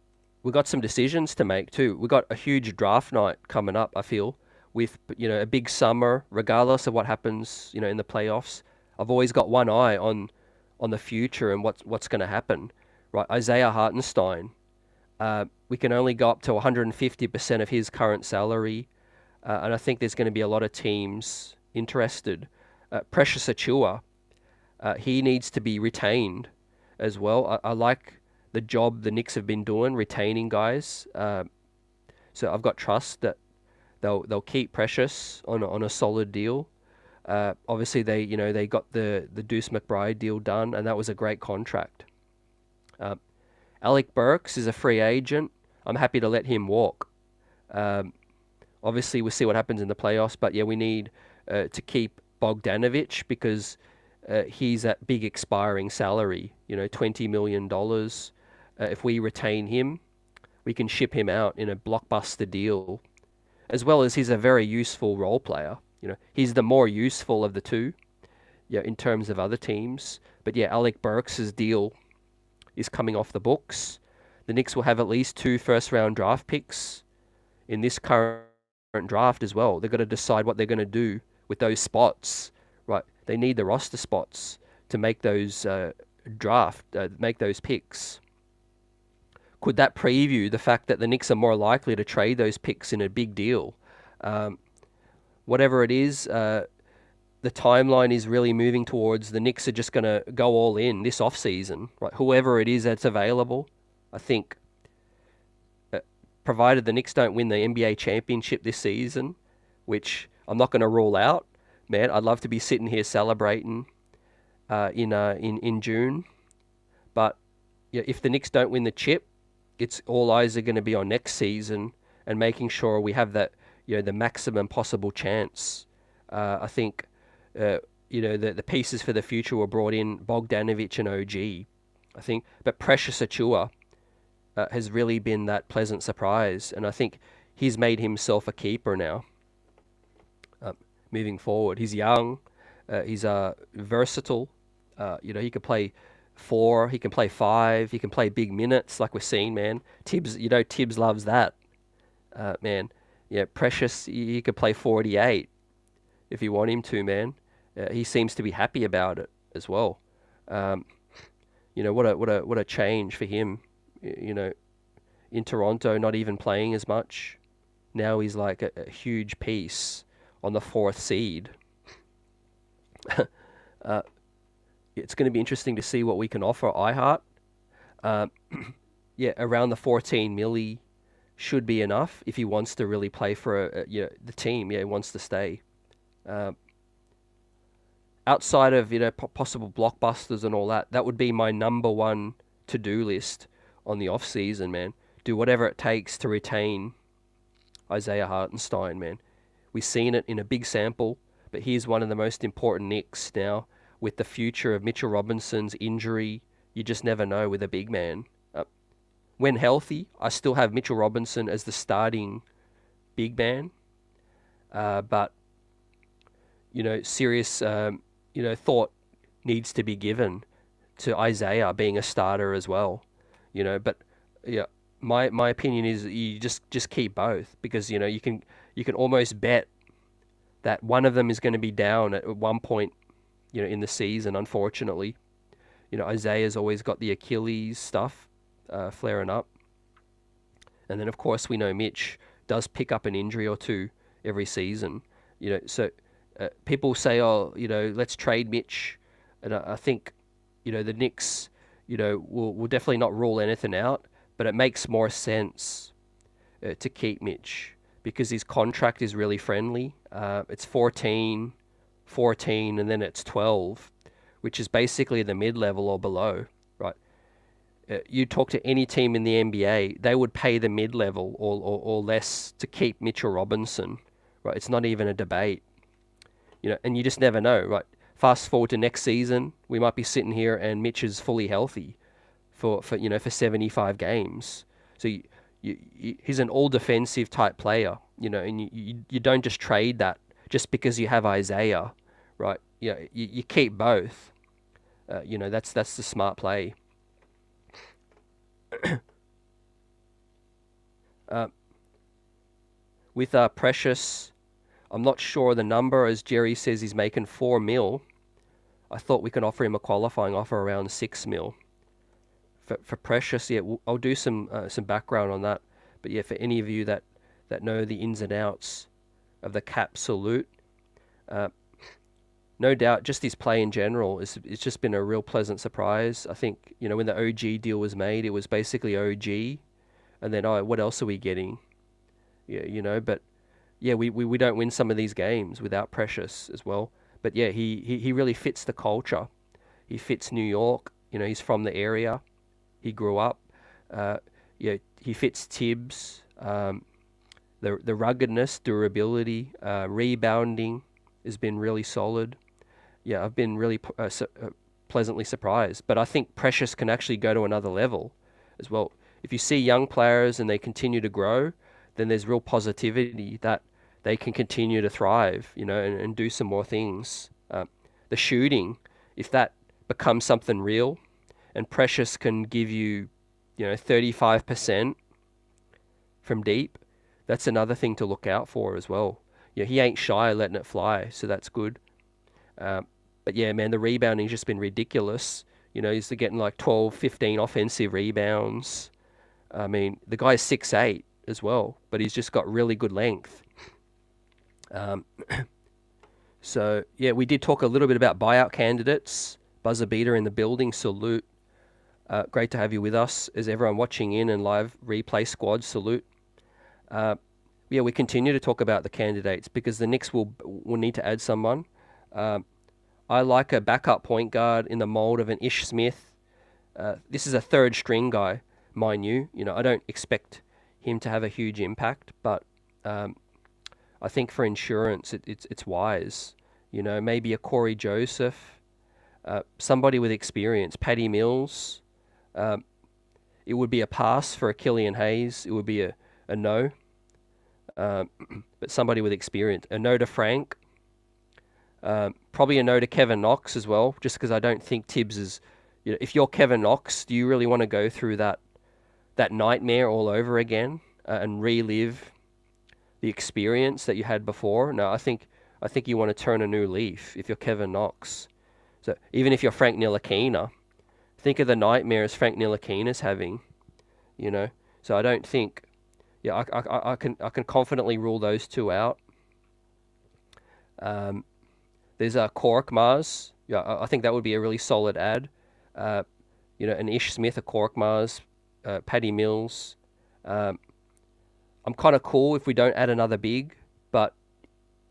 A: we've got some decisions to make too. We've got a huge draft night coming up, I feel, with a big summer, regardless of what happens, in the playoffs. I've always got one eye on the future and what's going to happen. Right, Isaiah Hartenstein, we can only go up to 150% of his current salary, and I think there's going to be a lot of teams interested. Precious Achiuwa, he needs to be retained as well. I like the job the Knicks have been doing, retaining guys. So I've got trust that they'll keep Precious on a solid deal. Obviously they got the Deuce McBride deal done, and that was a great contract. Alec Burks is a free agent. I'm happy to let him walk. Obviously, we'll see what happens in the playoffs, but yeah, we need to keep Bogdanovic because he's at big expiring salary, $20 million. If we retain him, we can ship him out in a blockbuster deal, as well as he's a very useful role player. He's the more useful of the two, in terms of other teams. But yeah, Alec Burks' deal is coming off the books. The Knicks will have at least 2 first-round draft picks in this current draft as well. They've got to decide what they're going to do with those spots, right? They need the roster spots to make those make those picks. Could that preview the fact that the Knicks are more likely to trade those picks in a big deal? Whatever it is, the timeline is really moving towards the Knicks are just going to go all in this offseason, right? Whoever it is that's available, I think, provided the Knicks don't win the NBA championship this season, which I'm not going to rule out, man. I'd love to be sitting here celebrating in June, but yeah, if the Knicks don't win the chip, it's all eyes are going to be on next season and making sure we have that the maximum possible chance. I think the pieces for the future were brought in, Bogdanovic and OG, I think, but Precious Achiuwa has really been that pleasant surprise, and I think he's made himself a keeper now. Moving forward, he's young, he's versatile. He can play 4, he can play 5, he can play big minutes like we're seeing, man. Thibs, Thibs loves that, man. Yeah, Precious, he could play 48 if you want him to, man. He seems to be happy about it as well. What a change for him. In Toronto, not even playing as much. Now he's like a huge piece on the 4th seed. It's going to be interesting to see what we can offer iHeart. Around the 14 milli should be enough if he wants to really play for the team. Yeah, he wants to stay. Outside of possible blockbusters and all that, that would be my number one to-do list on the off season, man. Do whatever it takes to retain Isaiah Hartenstein, man. We've seen it in a big sample, but he's one of the most important Knicks now. With the future of Mitchell Robinson's injury, you just never know with a big man. When healthy, I still have Mitchell Robinson as the starting big man, but serious thought needs to be given to Isaiah being a starter as well. But yeah, my opinion is you just keep both, because you can almost bet that one of them is going to be down at one point, in the season. Unfortunately, Isaiah's always got the Achilles stuff flaring up, and then of course we know Mitch does pick up an injury or two every season. So people say, oh, let's trade Mitch, and I think, the Knicks, will definitely not rule anything out, but it makes more sense to keep Mitch because his contract is really friendly. It's 14, 14, and then it's 12, which is basically the mid-level or below, right? You talk to any team in the NBA, they would pay the mid-level or less to keep Mitchell Robinson, right? It's not even a debate, and you just never know, right? Fast forward to next season, we might be sitting here and Mitch is fully healthy for 75 games. So he's an all defensive type player, and you don't just trade that just because you have Isaiah, right? You keep both. That's the smart play. With Precious, I'm not sure the number, as Jerry says he's making 4 mil. I thought we could offer him a qualifying offer around 6 mil. For Precious, yeah, I'll do some background on that. But yeah, for any of you that know the ins and outs of the cap, salute. No doubt, just his play in general it's just been a real pleasant surprise. I think when the OG deal was made, it was basically OG, and then what else are we getting? Yeah, but yeah, we don't win some of these games without Precious as well. But yeah, he really fits the culture. He fits New York. He's from the area. He grew up. Yeah, he fits Thibs. The ruggedness, durability, rebounding has been really solid. Yeah, I've been really pleasantly surprised. But I think Precious can actually go to another level as well. If you see young players and they continue to grow, then there's real positivity that they can continue to thrive, and do some more things. The shooting, if that becomes something real, and Precious can give you, 35% from deep, that's another thing to look out for as well. He ain't shy letting it fly, so that's good. But yeah, man, the rebounding's just been ridiculous. He's getting like 12, 15 offensive rebounds. I mean, the guy's 6'8" as well, but he's just got really good length. So yeah, we did talk a little bit about buyout candidates. Buzzer beater in the building, salute. Great to have you with us. As everyone watching in and live replay squad, salute. Yeah, we continue to talk about the candidates because the Knicks will need to add someone. I like a backup point guard in the mold of an Ish Smith. This is a third string guy, mind you. I don't expect him to have a huge impact, but I think for insurance, it's wise. Maybe a Corey Joseph, somebody with experience. Patty Mills. It would be a pass for a Killian Hayes. It would be a no. But somebody with experience. A no to Frank. Probably a no to Kevin Knox as well, just because I don't think Thibs is. If you're Kevin Knox, do you really want to go through that nightmare all over again and relive the experience that you had before? No, I think you want to turn a new leaf if you're Kevin Knox. So even if you're Frank Ntilikina, think of the nightmares Frank Ntilikina's having. So I don't think. Yeah, I can confidently rule those two out. There's a Korkmaz. Yeah, I think that would be a really solid ad. An Ish Smith, a Korkmaz, Patty Mills. I'm kind of cool if we don't add another big, but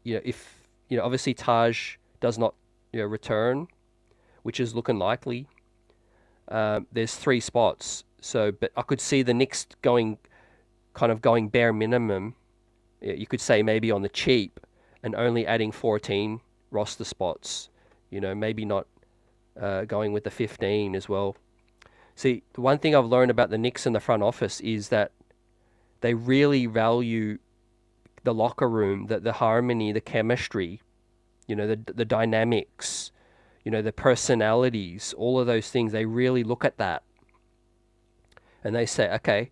A: if obviously Taj does not return, which is looking likely. There's 3 spots, so but I could see the Knicks going bare minimum. You could say maybe on the cheap, and only adding 14 roster spots. Maybe not going with the 15 as well. See, the one thing I've learned about the Knicks in the front office is that they really value the locker room, the harmony, the chemistry, the dynamics, the personalities, all of those things. They really look at that, and they say, okay,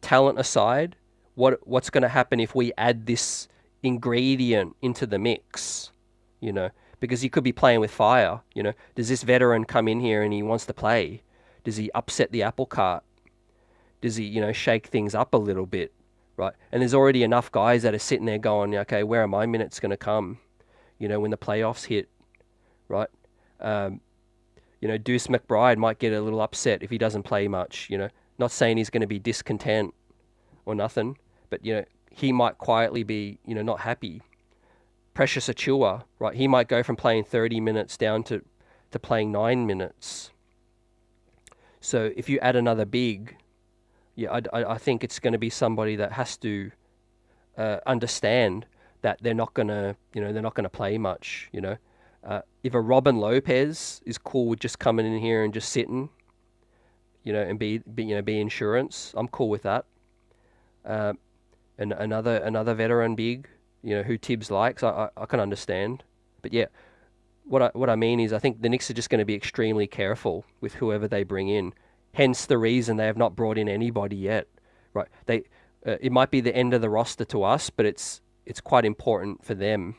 A: talent aside, what's going to happen if we add this ingredient into the mix, you know? Because he could be playing with fire, you know? Does this veteran come in here and he wants to play? Does he upset the apple cart? Does he, shake things up a little bit, right? And there's already enough guys that are sitting there going, okay, where are my minutes going to come, when the playoffs hit, right? Deuce McBride might get a little upset if he doesn't play much, Not saying he's going to be discontent or nothing, but, he might quietly be, not happy. Precious Achiuwa, right? He might go from playing 30 minutes down to playing 9 minutes. So if you add another big, I think it's going to be somebody that has to understand that they're not gonna play much. If a Robin Lopez is cool with just coming in here and just sitting, and be insurance, I'm cool with that. And another veteran big, who Thibs likes, I can understand. But yeah, what I mean is I think the Knicks are just going to be extremely careful with whoever they bring in. Hence the reason they have not brought in anybody yet, right? It might be the end of the roster to us, but it's quite important for them.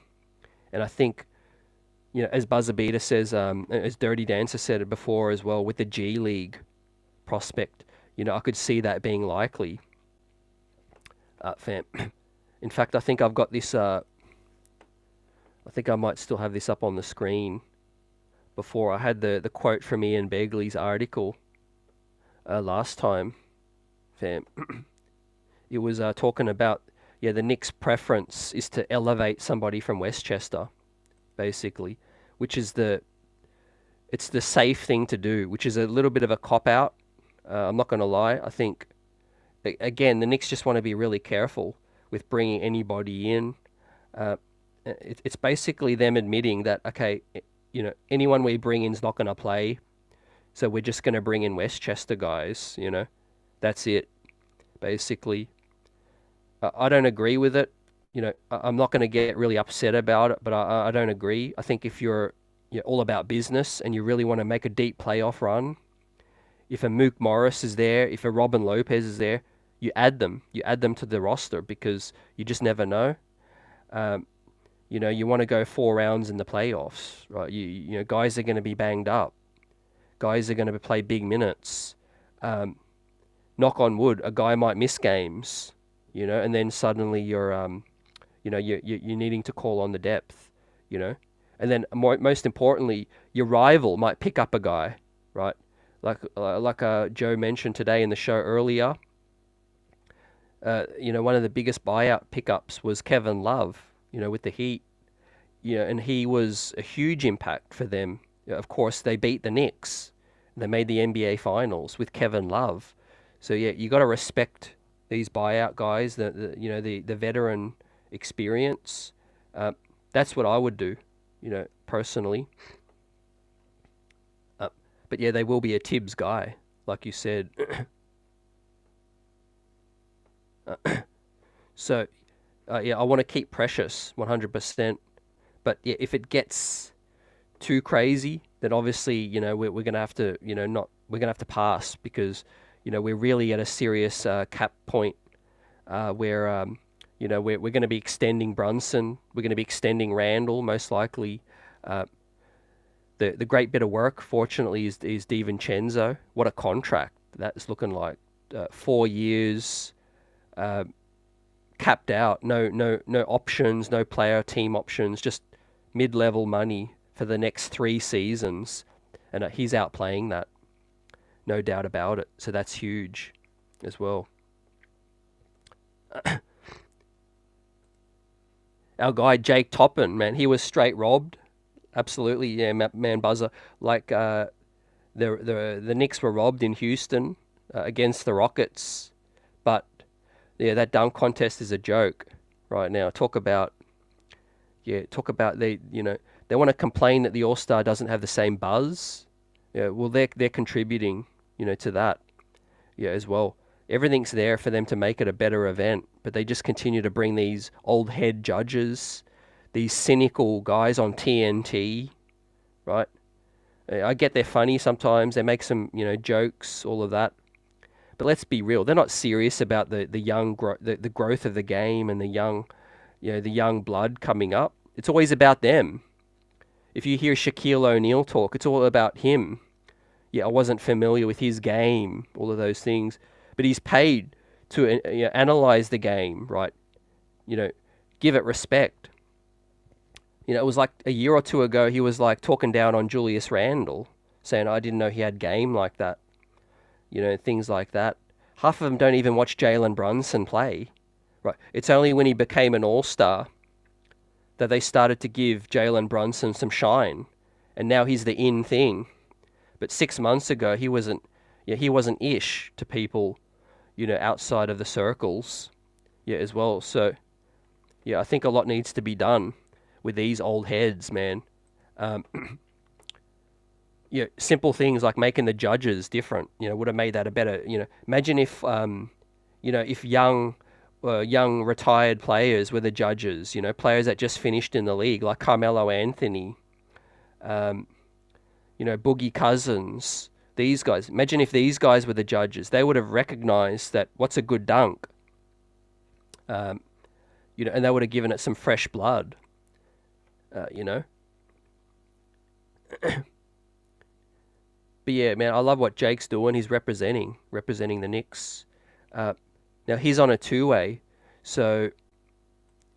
A: And I think, as Buzzabita says, as Dirty Dancer said it before as well, with the G League prospect, I could see that being likely. Fam. In fact, I think I've got this. I think I might still have this up on the screen. Before I had the quote from Ian Begley's article last time, fam. It was talking about the Knicks' preference is to elevate somebody from Westchester, basically, which is it's the safe thing to do, which is a little bit of a cop out. I'm not going to lie. I think again the Knicks just want to be really careful with bringing anybody in. It's basically them admitting that okay, anyone we bring in is not going to play, so we're just going to bring in Westchester guys. That's it, basically. I don't agree with it. I'm not going to get really upset about it, but I don't agree. I think if you're all about business and you really want to make a deep playoff run, if a Mook Morris is there, if a Robin Lopez is there, you add them. You add them to the roster because you just never know. You want to go 4 rounds in the playoffs, right? Guys are going to be banged up. Guys are going to play big minutes. Knock on wood, a guy might miss games, and then suddenly you're needing to call on the depth, and then most importantly, your rival might pick up a guy, right? Like Joe mentioned today in the show earlier. One of the biggest buyout pickups was Kevin Love, with the Heat, and he was a huge impact for them. Of course, they beat the Knicks. They made the NBA Finals with Kevin Love. So yeah, you got to respect these buyout guys, the veteran experience. That's what I would do, personally. But yeah, they will be a Thibs guy, like you said. So, I want to keep Precious 100%. But yeah, if it gets too crazy, then obviously, we're gonna have to, we're gonna have to pass because, we're really at a serious cap point where, we're going to be extending Brunson, we're going to be extending Randle most likely. The great bit of work, fortunately, is DiVincenzo. What a contract that is looking like. 4 years, capped out, no options, no player team options, just mid-level money for the next 3 seasons, and he's outplaying that, no doubt about it. So that's huge as well. Our guy Jake Toppin, man, he was straight robbed. Absolutely, yeah, man, buzzer. Like the Knicks were robbed in Houston against the Rockets, but yeah, that dunk contest is a joke right now. Talk about they want to complain that the All-Star doesn't have the same buzz. Yeah, well they're contributing, to that, as well. Everything's there for them to make it a better event, but they just continue to bring these old head judges, these cynical guys on TNT, right? I get they're funny sometimes, they make some, jokes, all of that, But let's be real, they're not serious about the growth of the game and the young, the young blood coming up. It's always about them. If you hear Shaquille O'Neal talk, it's all about him. Yeah, I wasn't familiar with his game, all of those things, but he's paid to analyze the game, right? Give it respect. It was like a year or two ago, he was like talking down on Julius Randle, saying, I didn't know he had game like that. Things like that. Half of them don't even watch Jalen Brunson play. Right. It's only when he became an all-star that they started to give Jalen Brunson some shine. And now he's the in thing. But 6 months ago, he wasn't ish to people, outside of the circles, as well. So, I think a lot needs to be done with these old heads, man. Simple things like making the judges different, would have made that a better, imagine if, if young retired players were the judges, players that just finished in the league, like Carmelo Anthony, Boogie Cousins, these guys. Imagine if these guys were the judges. They would have recognized that what's a good dunk, and they would have given it some fresh blood, But yeah, man, I love what Jake's doing. He's representing the Knicks. Now he's on a two-way, so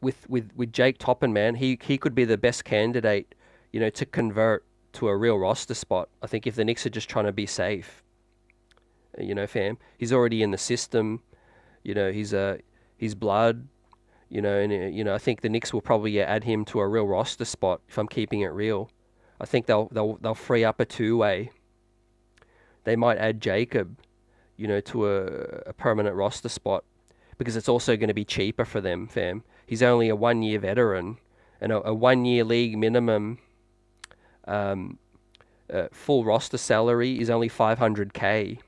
A: with Jake Toppin, man, he could be the best candidate, to convert to a real roster spot. I think if the Knicks are just trying to be safe, fam, he's already in the system. He's blood. And I think the Knicks will probably add him to a real roster spot if I'm keeping it real. I think they'll free up a two-way. They might add Jacob, to a permanent roster spot, because it's also going to be cheaper for them, fam. He's only a 1-year veteran, and a 1-year league minimum full roster salary is only $500K,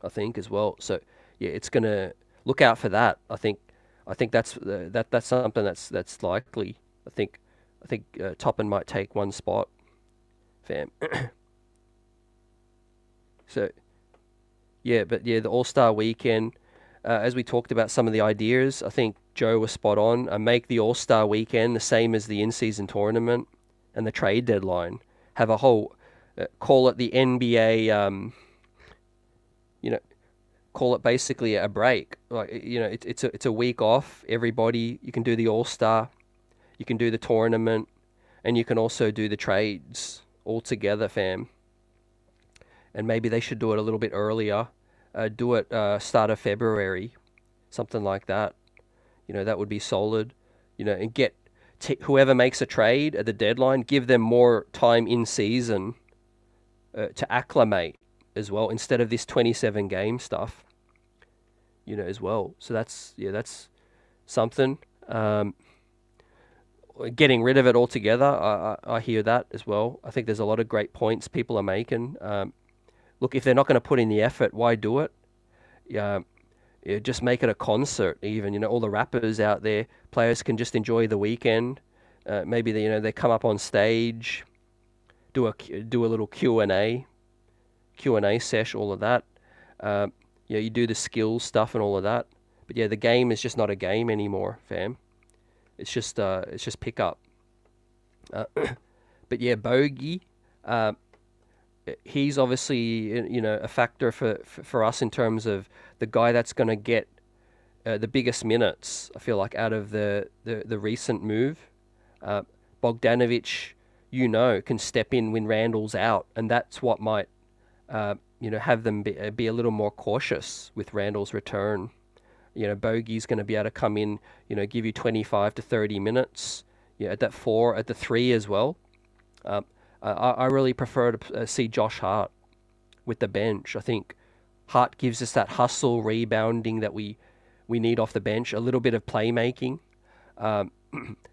A: I think, as well. So yeah, it's going to look out for that. I think that's something that's likely. I think Toppin might take one spot, fam. So, the All-Star Weekend, as we talked about some of the ideas, I think Joe was spot on. Make the All-Star Weekend the same as the in-season tournament and the trade deadline. Have a whole, call it the NBA, call it basically a break. Like, it's a week off. Everybody, you can do the All-Star, you can do the tournament, and you can also do the trades all together, fam. And maybe they should do it a little bit earlier. Do it start of February, something like that. That would be solid. And get whoever makes a trade at the deadline, give them more time in season to acclimate as well, instead of this 27 game stuff. As well. So that's something. Getting rid of it altogether, I hear that as well. I think there's a lot of great points people are making. Look, if they're not going to put in the effort, why do it? Just make it a concert. Even all the rappers out there, players can just enjoy the weekend. Maybe they come up on stage, do a little Q&A sesh, all of that. You do the skills stuff and all of that. But the game is just not a game anymore, fam. It's just pick up. But Bogey. He's obviously a factor for us in terms of the guy that's going to get the biggest minutes, I feel like, out of the recent move. Bogdanovic, can step in when Randle's out, and that's what might have them be a little more cautious with Randle's return. Bogey's going to be able to come in, give you 25 to 30 minutes, at that 4, at the 3 as well. I really prefer to see Josh Hart with the bench. I think Hart gives us that hustle, rebounding that we need off the bench, a little bit of playmaking, and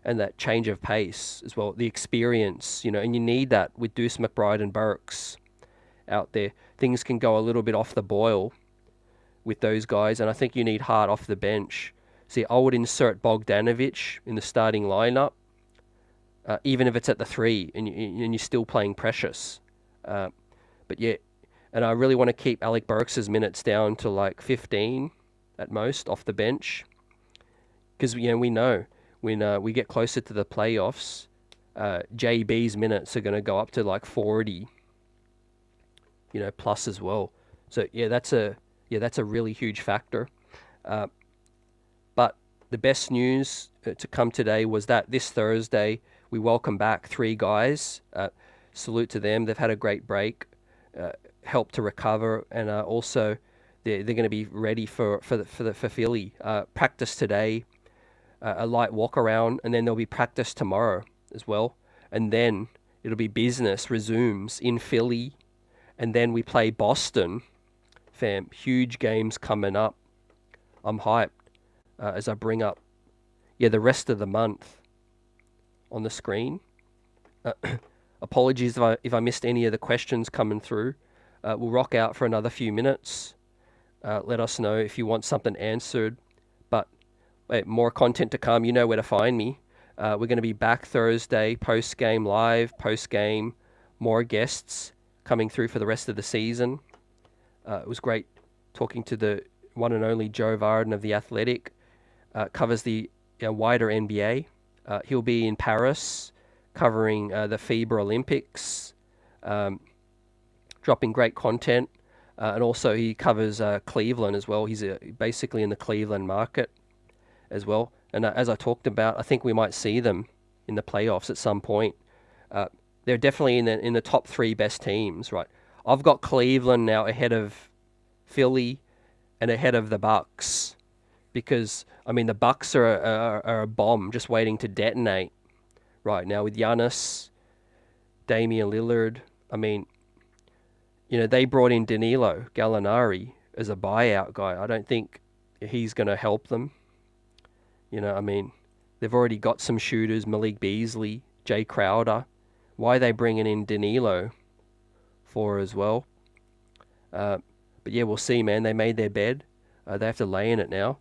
A: that change of pace as well, the experience, and you need that with Deuce McBride and Burks out there. Things can go a little bit off the boil with those guys, and I think you need Hart off the bench. See, I would insert Bogdanovic in the starting lineup, even if it's at the 3 and you're still playing Precious. But And I really want to keep Alec Burks' minutes down to like 15 at most off the bench. Because we know when we get closer to the playoffs, JB's minutes are going to go up to like 40, plus as well. So that's a really huge factor. But the best news to come today was that this Thursday we welcome back 3 guys. Salute to them. They've had a great break, help to recover, and also they're going to be ready for Philly. Practice today, a light walk around, and then there'll be practice tomorrow as well. And then it'll be business resumes in Philly, and then we play Boston. Fam, huge games coming up. I'm hyped as I bring up the rest of the month on the screen. Apologies if I missed any of the questions coming through. We'll rock out for another few minutes. Let us know if you want something answered. But more content to come. You know where to find me. We're going to be back Thursday, post-game live, post-game, more guests coming through for the rest of the season. It was great talking to the one and only Joe Vardon of The Athletic. Covers the wider NBA. He'll be in Paris covering the FIBA Olympics, dropping great content. And also he covers Cleveland as well. He's basically in the Cleveland market as well. And as I talked about, I think we might see them in the playoffs at some point. They're definitely in the top 3 best teams, right? I've got Cleveland now ahead of Philly and ahead of the Bucks, because the Bucks are a bomb just waiting to detonate right now with Giannis, Damian Lillard. They brought in Danilo Gallinari as a buyout guy. I don't think he's going to help them. They've already got some shooters, Malik Beasley, Jay Crowder. Why are they bringing in Danilo for as well? But we'll see, man. They made their bed. They have to lay in it now.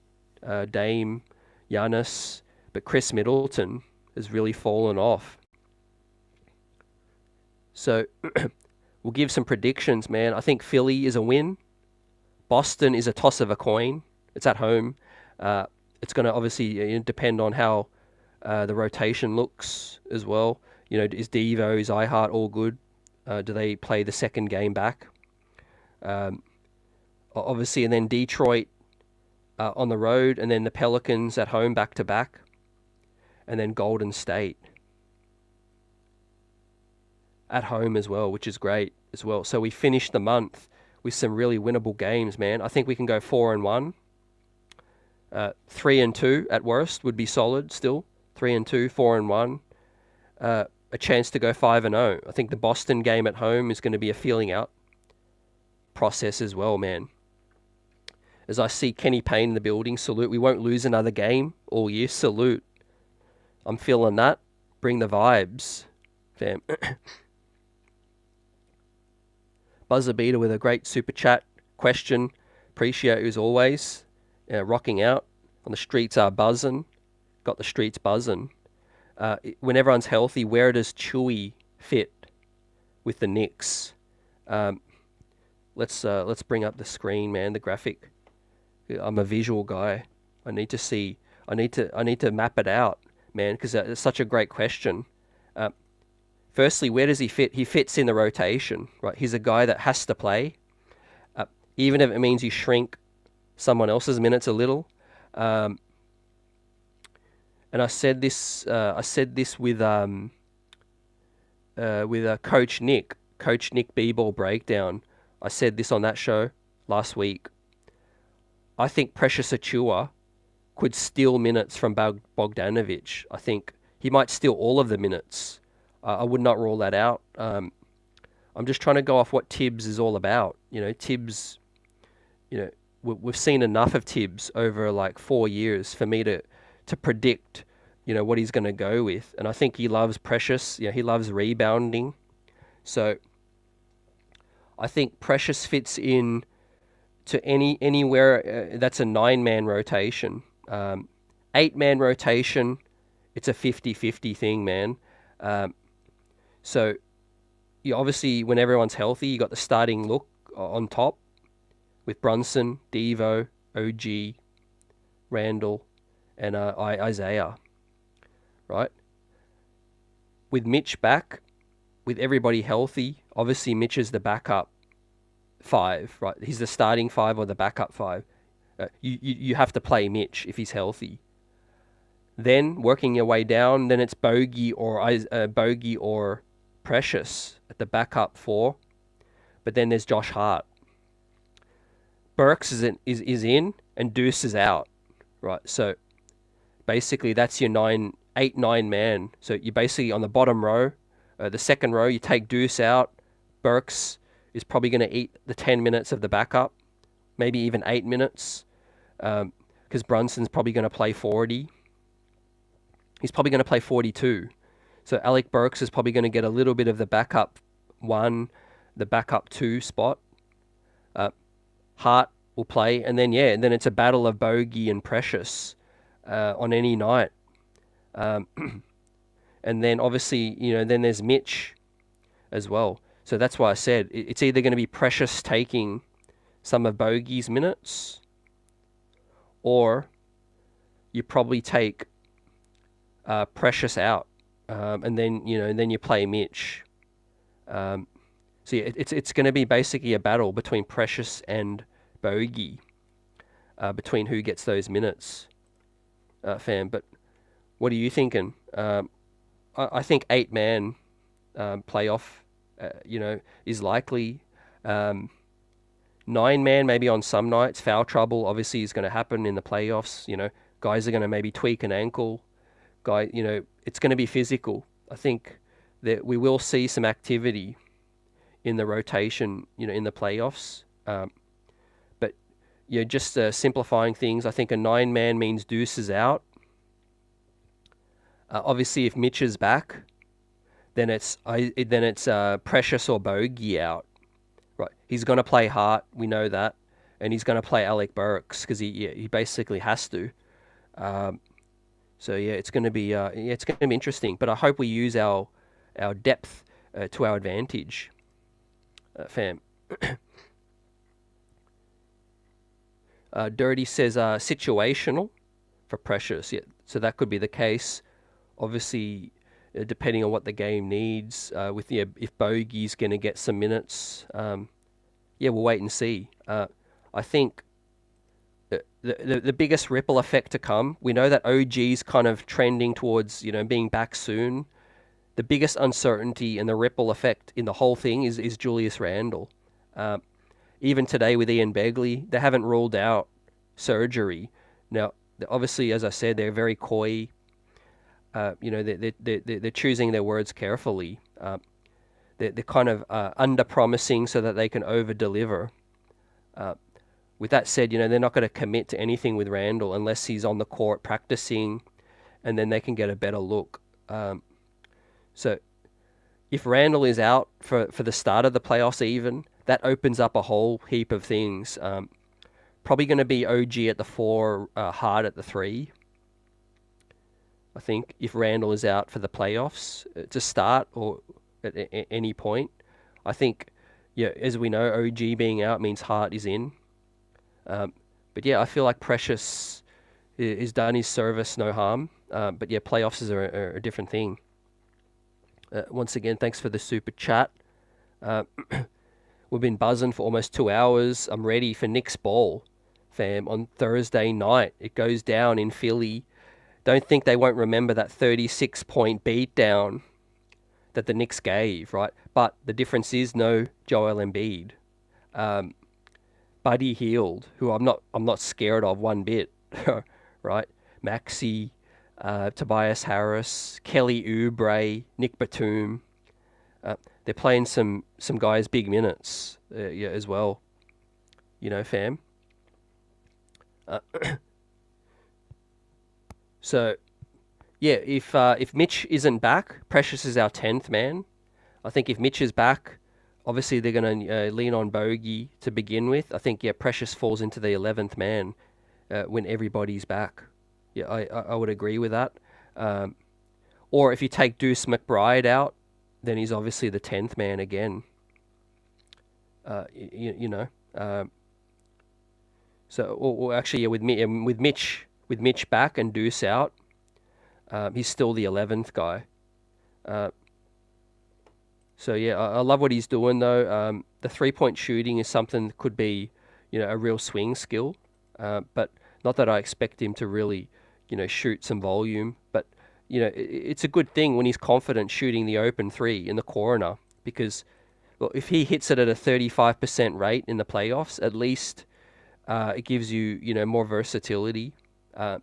A: Dame, Giannis, but Chris Middleton has really fallen off. So we'll give some predictions, man. I think Philly is a win. Boston is a toss of a coin. It's at home. It's going to obviously depend on how the rotation looks as well. Is Devo, is iHeart all good? Do they play the second game back? Obviously, and then Detroit on the road, and then the Pelicans at home back-to-back, and then Golden State at home as well, which is great as well. So we finished the month with some really winnable games, man. I think we can go 4-1. 3-2 at worst would be solid still. 3-2, 4-1. A chance to go 5-0. I think the Boston game at home is going to be a feeling out process as well, man. As I see Kenny Payne in the building, salute. We won't lose another game all year. Salute. I'm feeling that. Bring the vibes, fam. Buzzer Beater with a great super chat question. Appreciate you as always. Rocking out. On the streets are buzzing. Got the streets buzzing. When everyone's healthy, where does Chewy fit with the Knicks? Let's bring up the screen, man. The graphic. I'm a visual guy. I need to see. I need to map it out, man, because it's such a great question. Firstly, where does he fit? He fits in the rotation, right? He's a guy that has to play, even if it means you shrink someone else's minutes a little. And I said this with Coach Nick B-Ball Breakdown. I said this on that show last week. I think Precious Achiuwa could steal minutes from Bogdanovic. I think he might steal all of the minutes. I would not rule that out. I'm just trying to go off what Thibs is all about. Thibs, we've seen enough of Thibs over like 4 years for me to predict, what he's going to go with. And I think he loves Precious. He loves rebounding. So I think Precious fits in to anywhere that's a 9-man rotation. 8-man rotation, it's a 50-50 thing, man. So obviously when everyone's healthy, you got the starting on top with Brunson, Devo, OG, Randle, and Isaiah, right? With Mitch back, with everybody healthy, obviously Mitch is the backup 5, right? He's the starting 5 or the backup 5. You have to play Mitch if he's healthy. Then working your way down, then it's Bogey or Precious at the backup 4. But then there's Josh Hart. Burks is in and Deuce is out, right? So basically that's your 8-9 man. So you're basically on the bottom row, the second row. You take Deuce out. Burks is probably going to eat the 10 minutes of the backup, maybe even 8 minutes, because Brunson's probably going to play 40. He's probably going to play 42. So Alec Burks is probably going to get a little bit of the backup 1, the backup 2 spot. Hart will play, and then then it's a battle of Bogey and Precious on any night. And then obviously, then there's Mitch as well. So that's why I said it's either going to be Precious taking some of Bogey's minutes, or you probably take Precious out, and then you play Mitch. So it's going to be basically a battle between Precious and Bogey, between who gets those minutes, fam. But what are you thinking? I think 8-man playoff, is likely. 9-man maybe on some nights. Foul trouble obviously is going to happen in the playoffs. Guys are going to maybe tweak an ankle. It's going to be physical. I think that we will see some activity in the rotation, in the playoffs. But just simplifying things, I think a 9-man means Deuce is out. Obviously, if Mitch is back, then it's Precious or Bogey out. Right, he's going to play Hart. We know that, and he's going to play Alec Burks because he basically has to. So it's going to be interesting. But I hope we use our depth to our advantage, fam. Dirty says situational for Precious. Yeah, so that could be the case. Obviously, depending on what the game needs, if Bogey's going to get some minutes, we'll wait and see. I think the biggest ripple effect to come. We know that OG's kind of trending towards being back soon. The biggest uncertainty and the ripple effect in the whole thing is Julius Randle. Even today with Ian Begley, they haven't ruled out surgery. Now, obviously, as I said, they're very coy. They're choosing their words carefully. They're kind of under-promising so that they can over-deliver. With that said, they're not going to commit to anything with Randle unless he's on the court practicing, and then they can get a better look. So if Randle is out for the start of the playoffs even, that opens up a whole heap of things. Probably going to be OG at the 4, Hart at the 3. I think if Randle is out for the playoffs to start or at any point, I think, as we know, OG being out means Hart is in. But I feel like Precious is done his service, no harm. But playoffs are a different thing. Once again, thanks for the super chat. We've been buzzing for almost 2 hours. I'm ready for Knicks ball, fam, on Thursday night. It goes down in Philly. Don't think they won't remember that 36-point beatdown that the Knicks gave, right? But the difference is no Joel Embiid. Buddy Hield, who I'm not scared of one bit, right? Maxey, Tobias Harris, Kelly Oubre, Nick Batum. They're playing some guys big minutes as well, fam. So, if Mitch isn't back, Precious is our 10th man. I think if Mitch is back, obviously they're going to lean on Bogey to begin with. I think, Precious falls into the 11th man when everybody's back. Yeah, I would agree with that. Or if you take Deuce McBride out, then he's obviously the 10th man again. You know. So, or actually, yeah, with Mitch back and Deuce out, he's still the 11th guy. So yeah, I love what he's doing though. The 3-point shooting is something that could be, a real swing skill. But not that I expect him to really, shoot some volume. But it's a good thing when he's confident shooting the open three in the corner because, well, if he hits it at a 35% rate in the playoffs, at least it gives you, more versatility.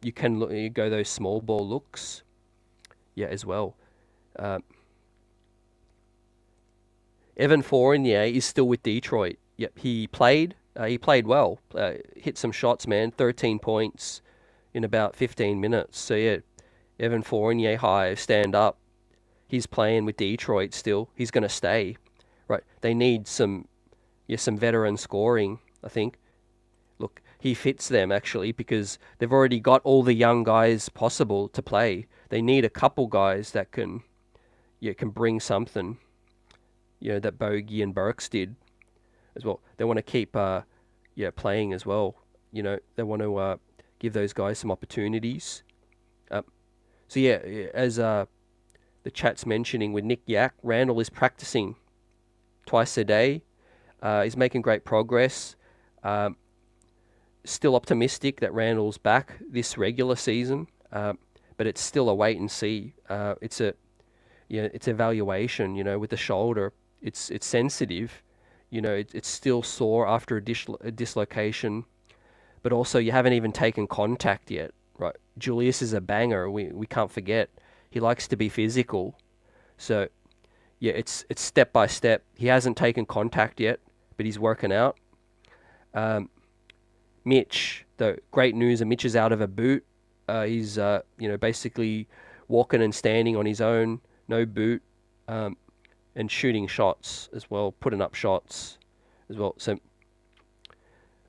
A: You can you go those small ball looks, yeah, as well. Uh, Evan Fournier is still with Detroit. Yep, he played. He played well. Hit some shots, man. 13 points in about 15 minutes. So yeah, Evan Fournier, high, stand up. He's playing with Detroit still. He's going to stay. Right. They need some veteran scoring, I think. Look, he fits them actually because they've already got all the young guys possible to play. They need a couple guys that can bring something. That Bogey and Burks did as well. They want to keep playing as well. They want to give those guys some opportunities. So yeah, as the chat's mentioning with Nick Yak, Randle is practicing twice a day. He's making great progress. Still optimistic that Randle's back this regular season, but it's still a wait and see. It's evaluation. With the shoulder, it's sensitive. It's still sore after a dislocation, but also you haven't even taken contact yet, right? Julius is a banger. We can't forget. He likes to be physical, so yeah, it's step by step. He hasn't taken contact yet, but he's working out. Mitch, though, great news. Mitch is out of a boot. He's basically walking and standing on his own, no boot, and shooting shots as well, putting up shots as well. So,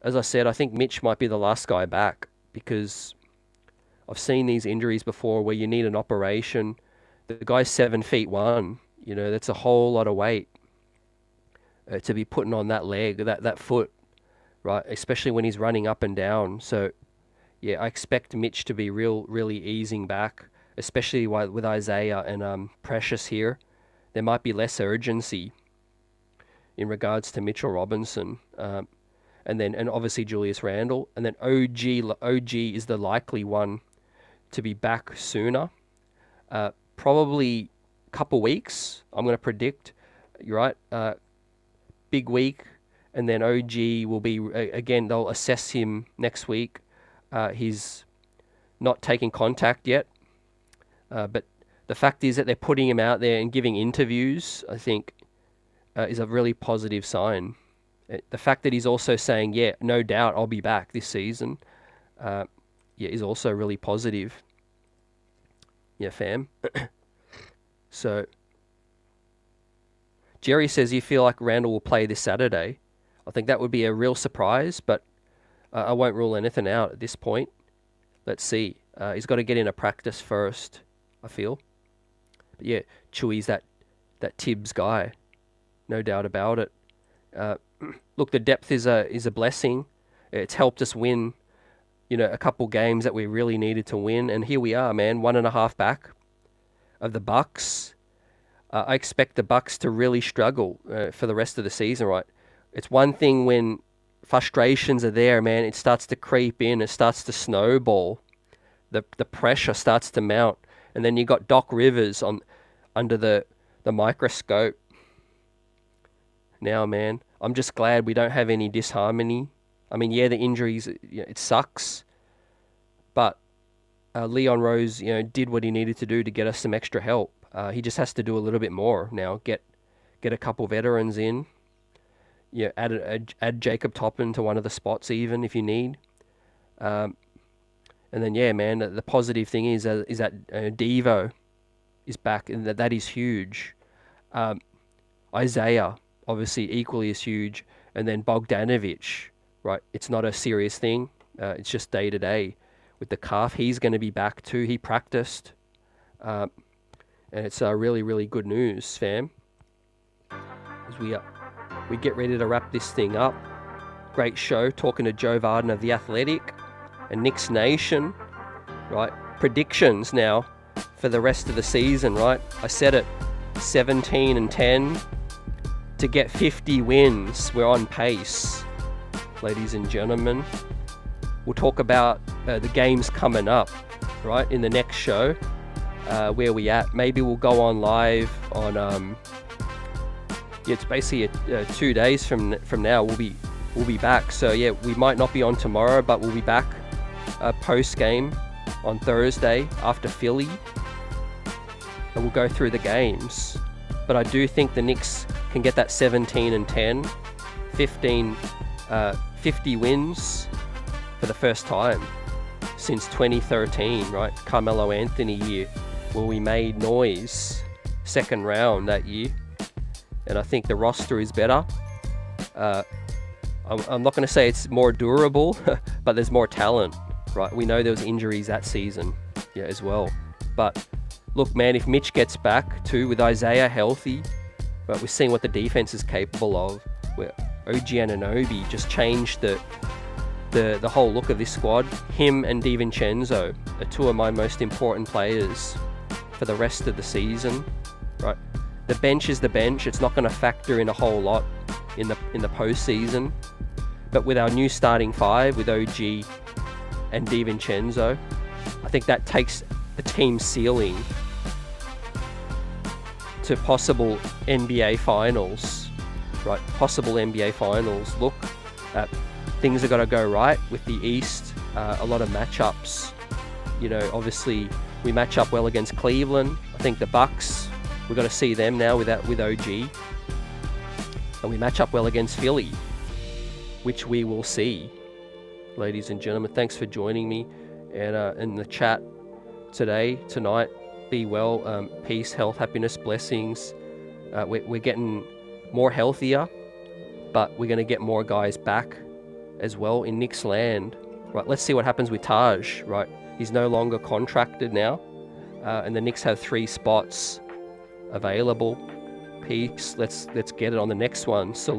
A: as I said, I think Mitch might be the last guy back because I've seen these injuries before where you need an operation. The guy's 7'1". That's a whole lot of weight to be putting on that leg, that foot, right? Especially when he's running up and down. So, yeah, I expect Mitch to be really easing back, especially with Isaiah and Precious here. There might be less urgency in regards to Mitchell Robinson, and obviously Julius Randle, and then OG is the likely one to be back sooner, probably a couple weeks. I'm going to predict. You're right. Big week, and then OG will be again. They'll assess him next week. He's not taking contact yet, but the fact is that they're putting him out there and giving interviews, I think, is a really positive sign. The fact that he's also saying, yeah, no doubt I'll be back this season, is also really positive. Yeah, fam. So, Jerry says you feel like Randle will play this Saturday. I think that would be a real surprise, but I won't rule anything out at this point. Let's see. He's got to get into practice first, I feel. But yeah, Chewy's that Thibs guy, no doubt about it. Look, the depth is a blessing. It's helped us win, a couple games that we really needed to win, and here we are, man, 1.5 back of the Bucks. I expect the Bucks to really struggle for the rest of the season, right? It's one thing when frustrations are there, man. It starts to creep in. It starts to snowball. The pressure starts to mount, and then you got Doc Rivers under the microscope. Now, man, I'm just glad we don't have any disharmony. I mean, yeah, the injuries, it sucks, but Leon Rose, did what he needed to do to get us some extra help. He just has to do a little bit more now. Get a couple veterans in. Yeah, add Jacob Toppin to one of the spots even if you need. And then yeah, man, the positive thing is that Devo is back, and that is huge. Isaiah obviously equally as huge, and then Bogdanovic, right? It's not a serious thing. It's just day to day with the calf. He's going to be back too. He practiced, and it's really good news, fam. As we are. we get ready to wrap this thing up. Great show talking to Joe Vardon of The Athletic and Knicks Nation, right? Predictions now for the rest of the season, right? I said it, 17-10 to get 50 wins. We're on pace, ladies and gentlemen. We'll talk about the games coming up, right, in the next show. Where we at? Maybe we'll go on live on it's basically 2 days from now. We'll be back. So yeah, we might not be on tomorrow, but we'll be back post game on Thursday after Philly, and we'll go through the games. But I do think the Knicks can get that 17-10, 50 wins for the first time since 2013, right? Carmelo Anthony year, where we made noise, second round that year. And I think the roster is better. I'm not going to say it's more durable, but there's more talent, right? We know there was injuries that season, yeah, as well. But look, man, if Mitch gets back too, with Isaiah healthy, right, we're seeing what the defense is capable of. Where OG Anunoby just changed the whole look of this squad. Him and DiVincenzo are two of my most important players for the rest of the season, right? The bench is the bench. It's not going to factor in a whole lot in the postseason. But with our new starting five, with OG and DiVincenzo, I think that takes the team ceiling to possible NBA finals, right? Possible NBA finals. Look, things are going to go right with the East. A lot of matchups. You know, obviously we match up well against Cleveland. I think the Bucks, we've got to see them now with OG. And we match up well against Philly, which we will see. Ladies and gentlemen, thanks for joining me and in the chat tonight. Be well. Peace, health, happiness, blessings. We're getting more healthier, but we're going to get more guys back as well in Knicks land. Right, let's see what happens with Taj, right? He's no longer contracted now. And the Knicks have 3 spots available. Peace. Let's get it on the next one. Salute.